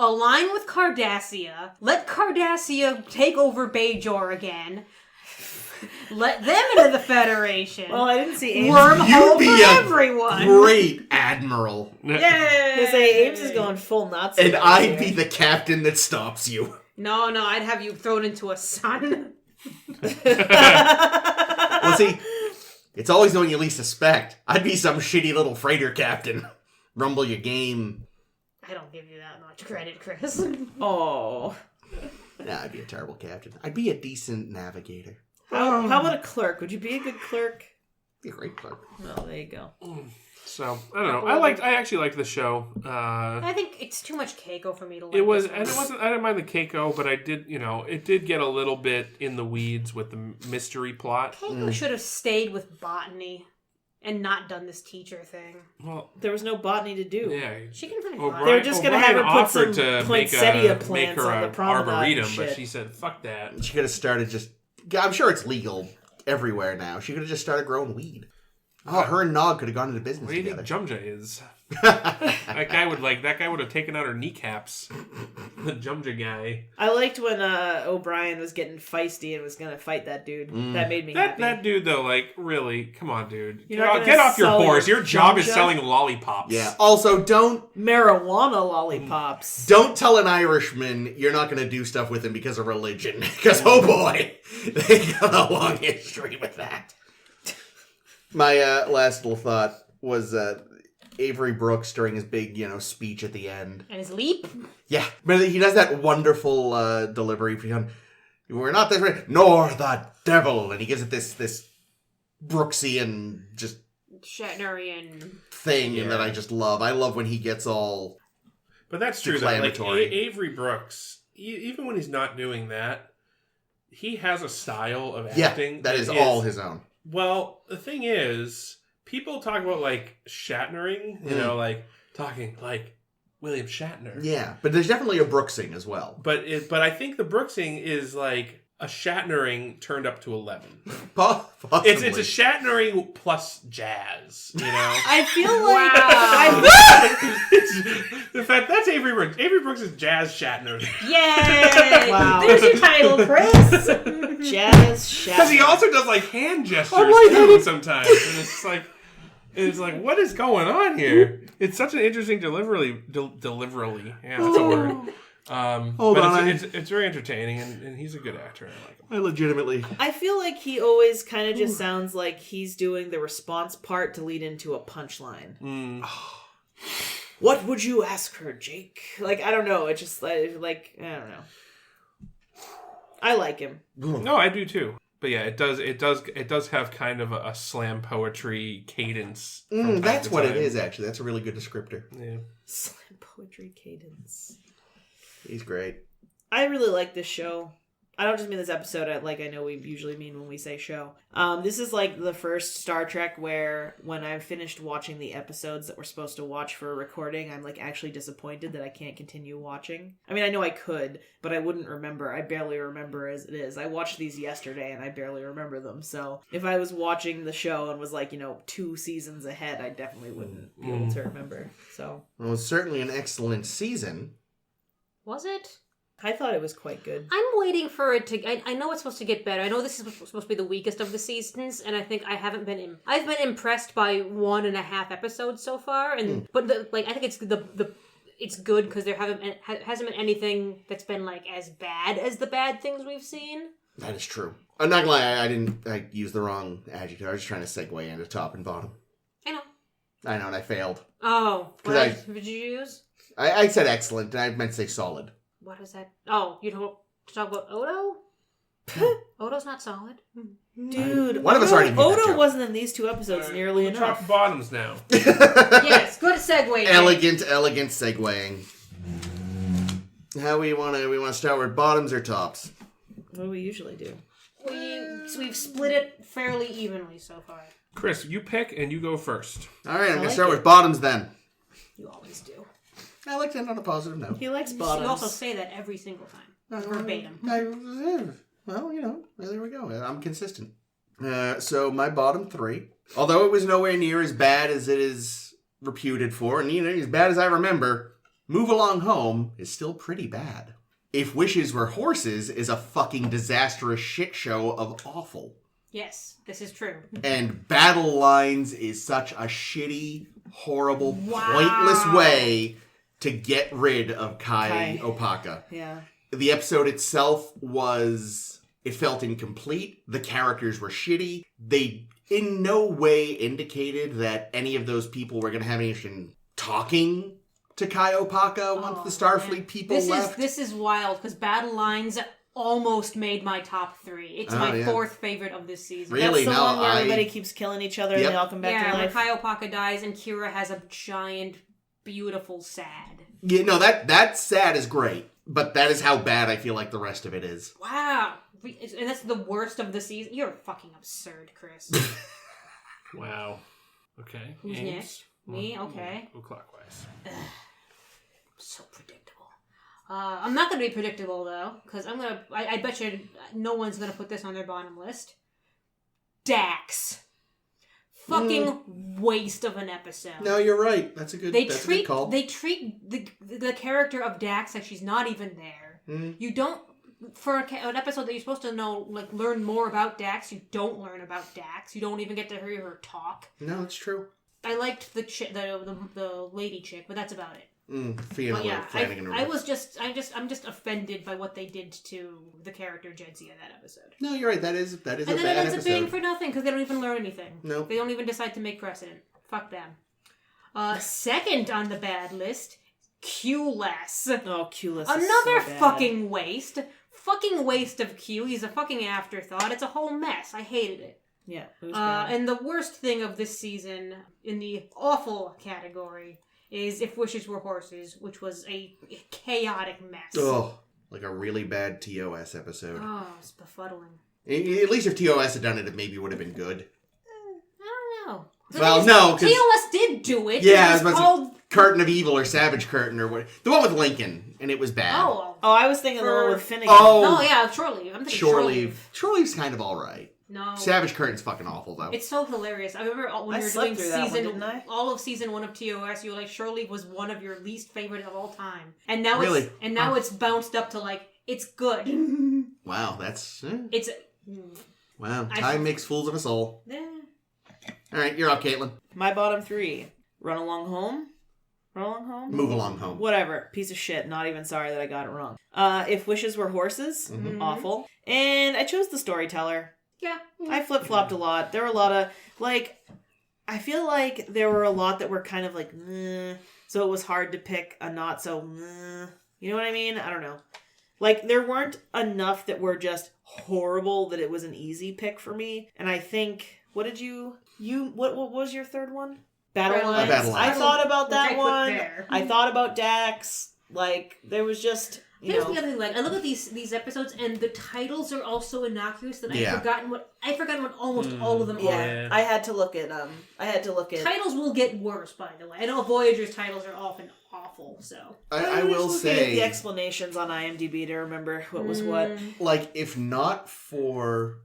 Align with Cardassia. Let Cardassia take over Bajor again. Let them into the Federation. Well, I didn't see Ames. Wormhole You'd be for a everyone. great admiral. Yay! I say Ames is going full Nazi. And over I'd here. be the captain that stops you. No, I'd have you thrown into a sun. Well, see, it's always the one you least suspect. I'd be some shitty little freighter captain. Rumble your game. I don't give you that much credit, Chris. Oh. Nah, I'd be a terrible captain. I'd be a decent navigator. How about a clerk? Would you be a good clerk? Be a great clerk. Well, there you go. So I don't know. I actually liked the show. I think it's too much Keiko for me to like. It was, this one. and it wasn't. I didn't mind the Keiko, but I did. It did get a little bit in the weeds with the mystery plot. Keiko should have stayed with botany and not done this teacher thing. Well, There was no botany to do. yeah. She can find O'Brien- They were just gonna have her O'Brien put some offered to poinsettia make plants her on the a promenade and arboretum, shit. but she said, "Fuck that." She could have started just... I'm sure it's legal everywhere now. She could have just started growing weed. Oh, her and Nog could have gone into business What do you together. think Jumja is? That guy would have taken out her kneecaps. The Jumja guy. I liked when O'Brien was getting feisty and was going to fight that dude. That made me happy. That dude though, like, really, come on, dude. You're not gonna Get off your sell horse. your Your job is Jumja? selling lollipops. Yeah. Also, don't Marijuana lollipops. tell an Irishman you're not going to do stuff with him because of religion. Because, oh boy, they got a long history with that. My last little thought was Avery Brooks during his big, speech at the end. And his leap? Yeah, but he does that wonderful delivery. We're not this way, nor the devil. And he gives it this Brooksian just Shatnerian. thing that I just love. I love when he gets all... But that's true, though. Like, Declamatory. Avery Brooks, even when he's not doing that, he has a style of Yeah, acting. that is all his own. Well, the thing is, people talk about, like, Shatnering, like, talking like William Shatner. Yeah, but there's definitely a Brooksing as well. But I think the Brooksing is, like, a Shatnering turned up to 11. Possibly. It's a Shatnering plus jazz, I feel like... In fact, that's Avery Brooks. Avery Brooks is jazz Shatner. Yay! Wow. There's your title, Chris. Jazz Shatner. Because he also does, like, hand gestures, like too, sometimes. And it's like, what is going on here? It's such an interesting delivery. Yeah, that's a word. It's very entertaining, and he's a good actor. I like him. I legitimately... I feel like he always kind of just sounds like he's doing the response part to lead into a punchline. What would you ask her, Jake? Like, I don't know. It's just like I don't know. I like him. No, I do too. But yeah, it does have kind of a slam poetry cadence. from time that's to what it time. is, actually. That's a really good descriptor. Yeah. Slam poetry cadence. He's great. I really like this show. I don't just mean this episode, I know we usually mean when we say show. This is like the first Star Trek where when I've finished watching the episodes that we're supposed to watch for a recording, I'm like actually disappointed that I can't continue watching. I mean, I know I could, but I wouldn't remember. I barely remember as it is. I watched these yesterday and I barely remember them. So if I was watching the show and was like, 2 seasons ahead, I definitely wouldn't be able to remember. So Well, it's certainly an excellent season. Was it? I thought it was quite good. I'm waiting for it to... I know it's supposed to get better. I know this is supposed to be the weakest of the seasons, and I think I've been impressed by 1.5 episodes so far, and but I think it's it's good because there hasn't been anything that's been like as bad as the bad things we've seen. That is true. I'm not gonna lie, I used the wrong adjective. I was just trying to segue into top and bottom. I know, and I failed. Oh, what 'Cause did you use? I said excellent, and I meant to say solid. What is that? Oh, you don't talk about Odo? Odo's not solid. Dude, One of us already made that Odo joke. wasn't in these 2 episodes nearly Top enough. and bottoms now. Yes, good segue. Elegant segueing. How we want to start with bottoms or tops? What do we usually do? We've split it fairly evenly so far. Chris, you pick and you go first. All right, I'm going to like start it. with bottoms then. You always do. I like to end on a positive note. He likes You bottoms. also say that every single time. Verbatim. Well, there we go. I'm consistent. So my bottom 3, although it was nowhere near as bad as it is reputed for, and as bad as I remember, Move Along Home is still pretty bad. If Wishes Were Horses is a fucking disastrous shit show of awful. Yes, this is true. And Battle Lines is such a shitty, horrible, pointless way to get rid of Kai Opaka. Yeah. The episode itself it felt incomplete. The characters were shitty. They in no way indicated that any of those people were going to have any interest in talking to Kai Opaka once the Starfleet people left. This is wild, because Battle Lines almost made my top 3. It's my 4th favorite of this season. Really? That's the one where everybody keeps killing each other and they all come back to life. When Kai Opaka dies and Kira has a giant, beautiful sad. Yeah, no, that sad is great, but that is how bad I feel like the rest of it is. Wow. And that's the worst of the season? You're fucking absurd, Chris. Wow. Okay. Who's Ames. next? Me? Okay. Go clockwise. So predictable. I'm not going to be predictable, though, because I bet you no one's going to put this on their bottom list. Dax. Fucking waste of an episode. No, you're right. That's a good call. They treat the character of Dax like she's not even there. You don't... For an episode that you're supposed to learn more about Dax, you don't learn about Dax. You don't even get to hear her talk. No, it's true. I liked the lady chick, but that's about it. Fiona Flanagan. I'm just offended by what they did to the character Jedzia in that episode. No, you're right. That is a bad episode. And then it ends up being for nothing because they don't even learn anything. No, they don't even decide to make precedent. Fuck them. Second on the bad list, Q-less. Oh, Q-less. Another is so bad. fucking waste. Fucking waste of Q. He's a fucking afterthought. It's a whole mess. I hated it. Yeah, it was bad. And the worst thing of this season, in the awful category, is If Wishes Were Horses, which was a chaotic mess. Oh, like a really bad TOS episode. Oh, it's befuddling. At least if TOS had done it, it maybe would have been good. I don't know. Well, no, because TOS did do it. Yeah, it was called Curtain of Evil or Savage Curtain or what? The one with Lincoln, and it was bad. Oh, I was thinking the one with Finnegan. Oh, yeah, Shore Leave. I'm thinking Shore Leave. Shore Leave's kind of all right. No. Savage Curtain's fucking awful, though. It's so hilarious. I remember when you were doing all of season 1 of TOS, you were like, Shore Leave was one of your least favorite of all time. And now it's bounced up to it's good. Wow, that's... It's... Wow, time makes fools of us all. All right, you're up, Caitlin. My bottom 3. Run Along Home. Move Along Home. Whatever. Piece of shit. Not even sorry that I got it wrong. If Wishes Were Horses. Awful. And I chose The Storyteller. Yeah. I flip-flopped a lot. There were a lot of, I feel like there were a lot that were kind of so it was hard to pick a not so, you know what I mean? I don't know. There weren't enough that were just horrible that it was an easy pick for me. And I think, what was your third one? Battle Lines. Battle Lines. I thought about that one. There. I thought about Dax. There was just... Here's the other thing, I look at these episodes and the titles are all so innocuous that I've forgotten what almost all of them are. I had to look at Titles will get worse, by the way. I know Voyager's titles are often awful, so I will say the explanations on IMDb to remember what was what. If not for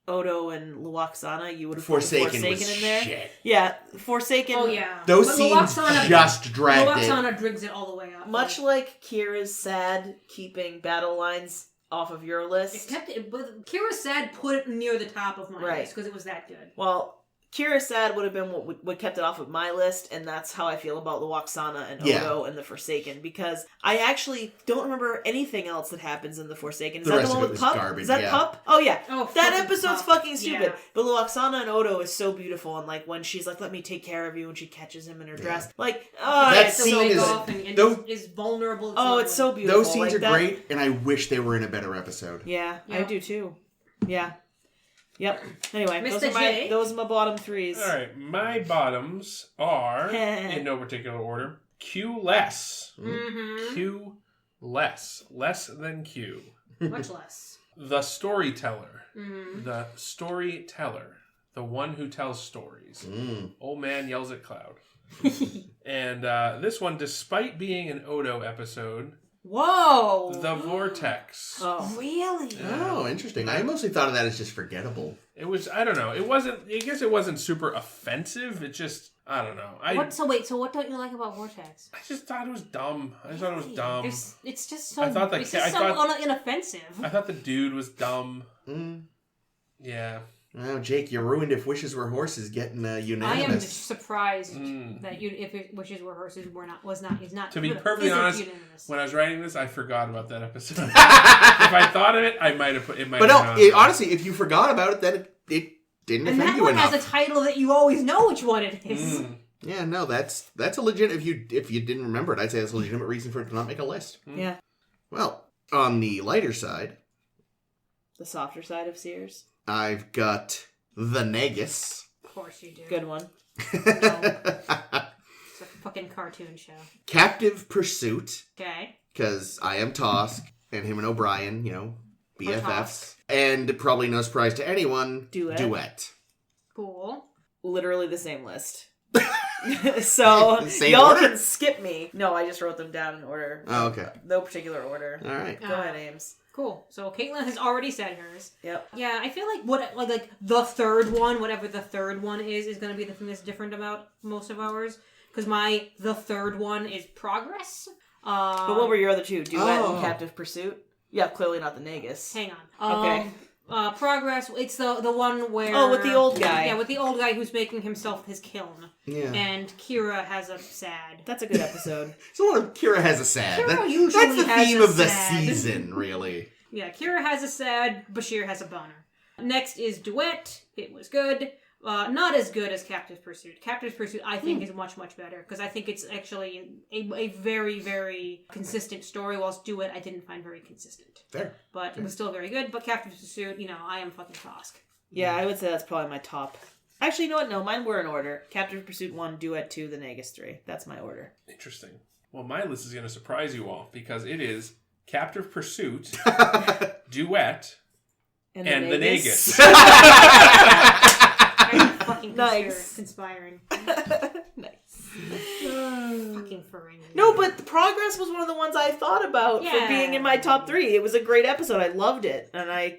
Odo and Luoxana, you would have Forsaken in there. Shit. Yeah, Forsaken. Oh yeah, those scenes just dragged it. Luoxana drags it all the way up. Much like Kira's sad keeping Battle Lines off of your list. But Kira's sad put it near the top of my list because it was that good. Well, Kira's sad would have been what kept it off of my list, and that's how I feel about Luoxana and Odo and the Forsaken, because I actually don't remember anything else that happens in the Forsaken. Is that the one with Pup? Garbage, Is that Pup? Oh yeah. Oh, that episode's Pup. fucking stupid. Yeah. But Luoxana and Odo is so beautiful, and when she's like, "Let me take care of you," and she catches him in her dress, that scene is vulnerable. It's so beautiful. Those scenes are great, and I wish they were in a better episode. Yeah, I do too. Yeah. Yep. Anyway, Mr. those are my bottom 3s. All right, my bottoms are, in no particular order, Q less. Mm-hmm. Q less. Less than Q. Much less. The storyteller. Mm. The storyteller. The one who tells stories. Old man yells at cloud. And this one, despite being an Odo episode... Whoa! The Vortex. Oh. Really? Oh, interesting. I mostly thought of that as just forgettable. It was, I don't know. It wasn't, I guess it wasn't super offensive. It just, I don't know. So what don't you like about Vortex? I just thought it was dumb. I just thought it was dumb. It's just so, inoffensive. I thought the dude was dumb. Mm. Yeah. Oh, Jake, you ruined If Wishes Were Horses getting unanimous. I am just surprised that If Wishes Were Horses is not. To be perfectly honest, unanimous. when I was writing this, I forgot about that episode. If I thought of it, I might have put it. But no, honestly, if you forgot about it, then it didn't offend you enough. And that one has a title that you always know which one it is. Yeah, no, that's a legit. If you didn't remember it, I'd say that's a legitimate reason for it to not make a list. Yeah. Well, on the lighter side, The softer side of Sears. I've got The Negus. Of course you do. Good one. It's a fucking cartoon show. Captive Pursuit, Okay. because I am Tosk, and him and O'Brien, BFFs. Tosk. And probably no surprise to anyone, Duet. Cool. Literally the same list. So Same y'all order? can skip me. No, I just wrote them down in order. Oh, okay. No particular order. All right. Go ahead, Ames. Cool. So Caitlin has already said hers. Yep. Yeah, I feel like the third one, whatever the third one is going to be the thing that's different about most of ours. Because the third one is Progress. But what were your other two? Duet Oh. and Captive Pursuit? Yeah, clearly not the Negus. Hang on. Okay. Progress, it's the one where... Oh, with the old guy. Yeah, with the old guy who's making himself his kiln. Yeah. And Kira has a sad. That's a good episode. So Kira has a sad. Kira That's usually the has theme a of the sad. season, really. Yeah, Kira has a sad, Bashir has a boner. Next is Duet. It was good. Not as good as Captive Pursuit. Captive Pursuit, I think, is much, much better. Because I think it's actually a very, very consistent story. Whilst Duet, I didn't find very consistent. Fair. But it was still very good. But Captive Pursuit, I am fucking Tosk. Yeah, I would say that's probably my top. Actually, you know what? No, mine were in order. Captive Pursuit 1, Duet 2, The Negus 3. That's my order. Interesting. Well, my list is going to surprise you all because it is Captive Pursuit, Duet, and The Negus. Fucking Nice. conspiring. Nice. Fucking Ferengi. No, but Progress was one of the ones I thought about for being in my top 3. It was a great episode. I loved it. And I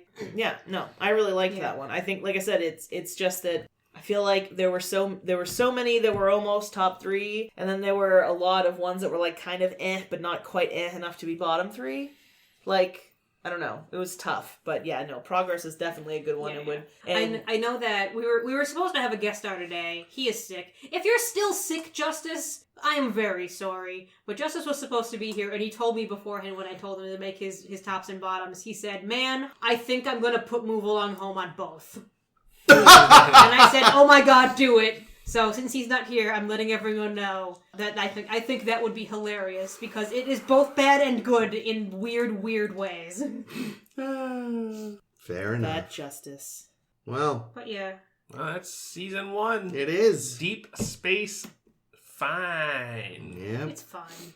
really liked that one. I think, like I said, it's just that I feel like there were so many that were almost top 3, and then there were a lot of ones that were like kind of but not quite enough to be bottom 3. Like, I don't know. It was tough, but yeah, no. Progress is definitely a good one. And I know that we were supposed to have a guest star today. He is sick. If you're still sick, Justice, I am very sorry. But Justice was supposed to be here, and he told me beforehand when I told him to make his tops and bottoms. He said, "Man, I think I'm gonna put Move Along Home on both." And I said, "Oh my God, do it!" So since he's not here, I'm letting everyone know that I think that would be hilarious because it is both bad and good in weird ways. Fair enough. Bad Justice. Well, But yeah. Well, that's season 1. it is. Deep Space Fine. Yep. It's fine.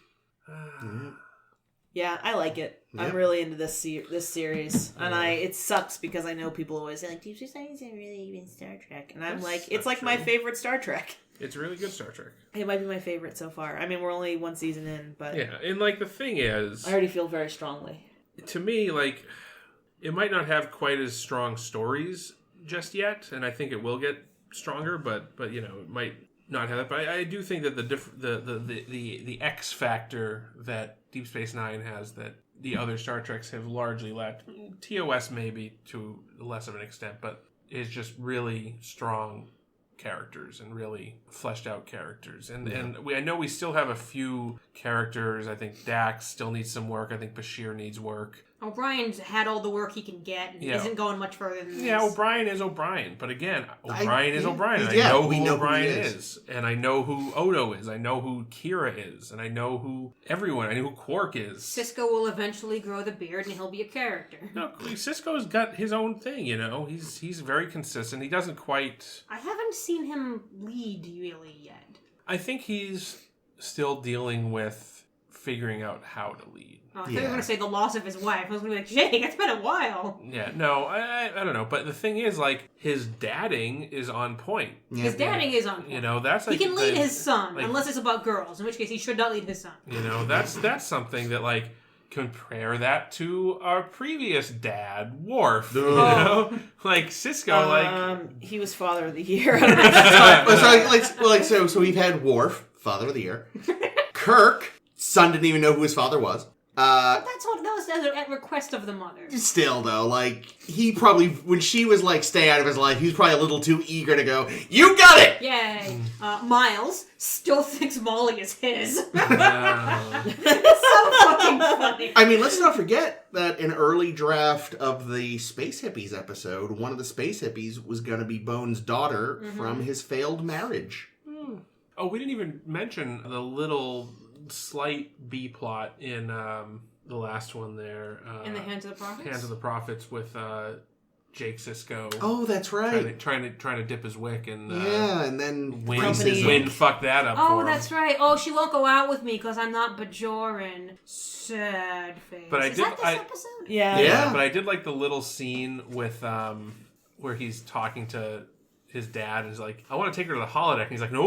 Yeah, I like it. Yep. I'm really into this series, and it sucks because I know people always say like, "Deep Space Nine isn't really even Star Trek," and I'm like, it's like my favorite Star Trek. It's really good Star Trek. It might be my favorite so far. I mean, we're only one season in, but Yeah, and like the thing is, I already feel very strongly. to me, like, it might not have quite as strong stories just yet, and I think it will get stronger, but it might not have that. But I do think that the X factor that Deep Space Nine has that the other Star Treks have largely lacked, TOS maybe to less of an extent, but is just really strong characters and really fleshed out characters. And I know we still have a few characters. I think Dax still needs some work. I think Bashir needs work. O'Brien's had all the work he can get and isn't going much further than this. Yeah, O'Brien is O'Brien. But again, O'Brien is O'Brien. And yeah, I know we who know who O'Brien he is. And I know who Odo is. I know who Kira is. And I know who everyone. I know who Quark is. Cisco will eventually grow the beard and he'll be a character. No, Cisco's got his own thing, He's very consistent. He doesn't quite... I haven't seen him lead really yet. I think he's still dealing with figuring out how to lead. Oh, I thought you were going to say the loss of his wife. I was going to be like, Jake, it's been a while. Yeah, no, I don't know. But the thing is, like, his dadding is on point. Yeah. His dadding is on point. You know, that's like... He can lead his son, like, unless it's about girls, in which case he should not lead his son. You know, that's something that, like, compare that to our previous dad, Worf. You know? Like, Cisco, he was Father of the Year. So we've had Worf, Father of the Year. Kirk, son didn't even know who his father was. That was at request of the mother. Still, though, like, he probably, when she was like, stay out of his life, he was probably a little too eager to go, you got it! Yay. Miles still thinks Molly is his. So fucking funny. I mean, let's not forget that an early draft of the Space Hippies episode, one of the Space Hippies was going to be Bones' daughter from his failed marriage. Oh, we didn't even mention the little slight B plot in the last one there. In the Hands of the Prophets? Hands of the Prophets with Jake Sisko. Oh, that's right. Trying to dip his wick and and then Win fucked that up for Oh, him. that's right. Oh, she won't go out with me because I'm not Bajoran. Sad face. But Is that this episode? Yeah. But I did like the little scene with where he's talking to his dad and he's like, I want to take her to the holodeck. And he's like, no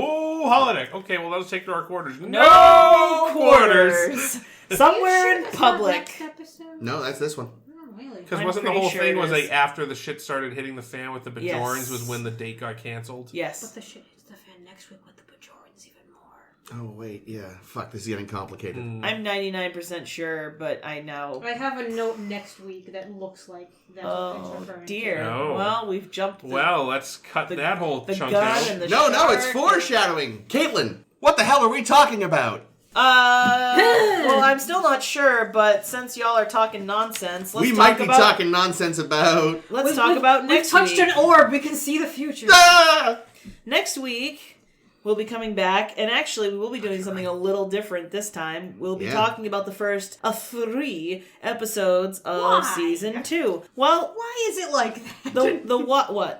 holodeck. Okay, well, let's take her to our quarters. No quarters. Somewhere in public. Next episode? No, that's this one. Oh, really? Because I'm wasn't the pretty whole sure thing it was is. like after the shit started hitting the fan with the Bajorans Yes. was when the date got canceled? Yes. But the shit hits the fan next week with the Bajorans even more. Oh, wait, yeah. Fuck, this is getting complicated. I'm 99% sure, but I know. I have a note next week that looks like that's what it's Oh, referring dear. Oh. Well, we've jumped Well, let's cut that whole the chunk gun out. and the No, it's shark. foreshadowing! Caitlin, what the hell are we talking about? Well, I'm still not sure, but since y'all are talking nonsense, let's We talk might be about, talking nonsense about... Let's talk about next We've touched week. an orb. We can see the future. Ah! Next week, we'll be coming back, and actually, we will be doing something a little different this time. We'll be talking about the first of 3 episodes of Why? season 2. Well, Why is it like that? the what? Why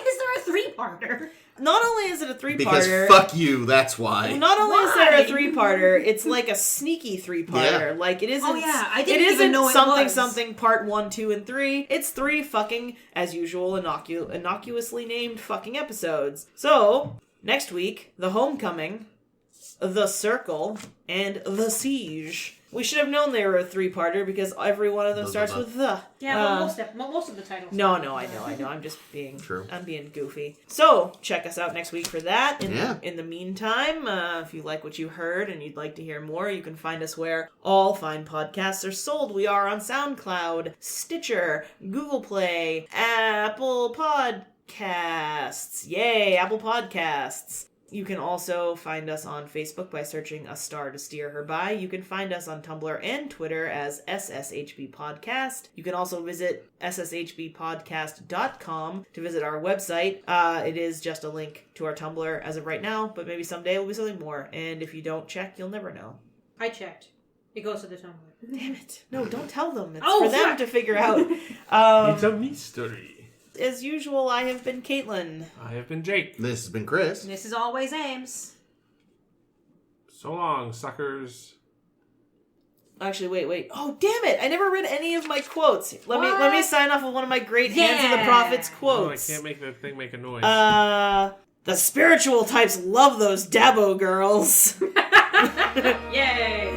is there a 3-parter? Not only is it a 3-parter... Because fuck you, that's why. Not only is there a Why? 3-parter, it's like a sneaky 3-parter. Yeah. Like, it isn't... Oh, yeah, I it didn't even isn't know it something was. something part 1, 2, and 3. It's 3 fucking, as usual, innocuously named fucking episodes. So, next week, The Homecoming, The Circle, and The Siege. We should have known they were a 3-parter because every one of them starts with the. Yeah, but most of the titles. No, I know. I'm just being... True. I'm being goofy. So, check us out next week for that. Yeah. In the meantime, if you like what you heard and you'd like to hear more, you can find us where all fine podcasts are sold. We are on SoundCloud, Stitcher, Google Play, Apple Podcasts. Yay, Apple Podcasts. You can also find us on Facebook by searching A Star to Steer Her By. You can find us on Tumblr and Twitter as SSHB Podcast. You can also visit sshbpodcast.com to visit our website. It is just a link to our Tumblr as of right now, but maybe someday it will be something more. And if you don't check, you'll never know. I checked. It goes to the Tumblr. Damn it. No, don't tell them. It's Oh, for them fuck. to figure out. It's a mystery. As usual, I have been Caitlin. I have been Jake. This has been Chris. This is always Ames. So long, suckers. Actually, wait. Oh, damn it! I never read any of my quotes. Let me sign off with one of my great Hands of the Yeah. Prophets Oh, I quotes. can't make the thing make a noise. The spiritual types love those Dabo girls. Yay!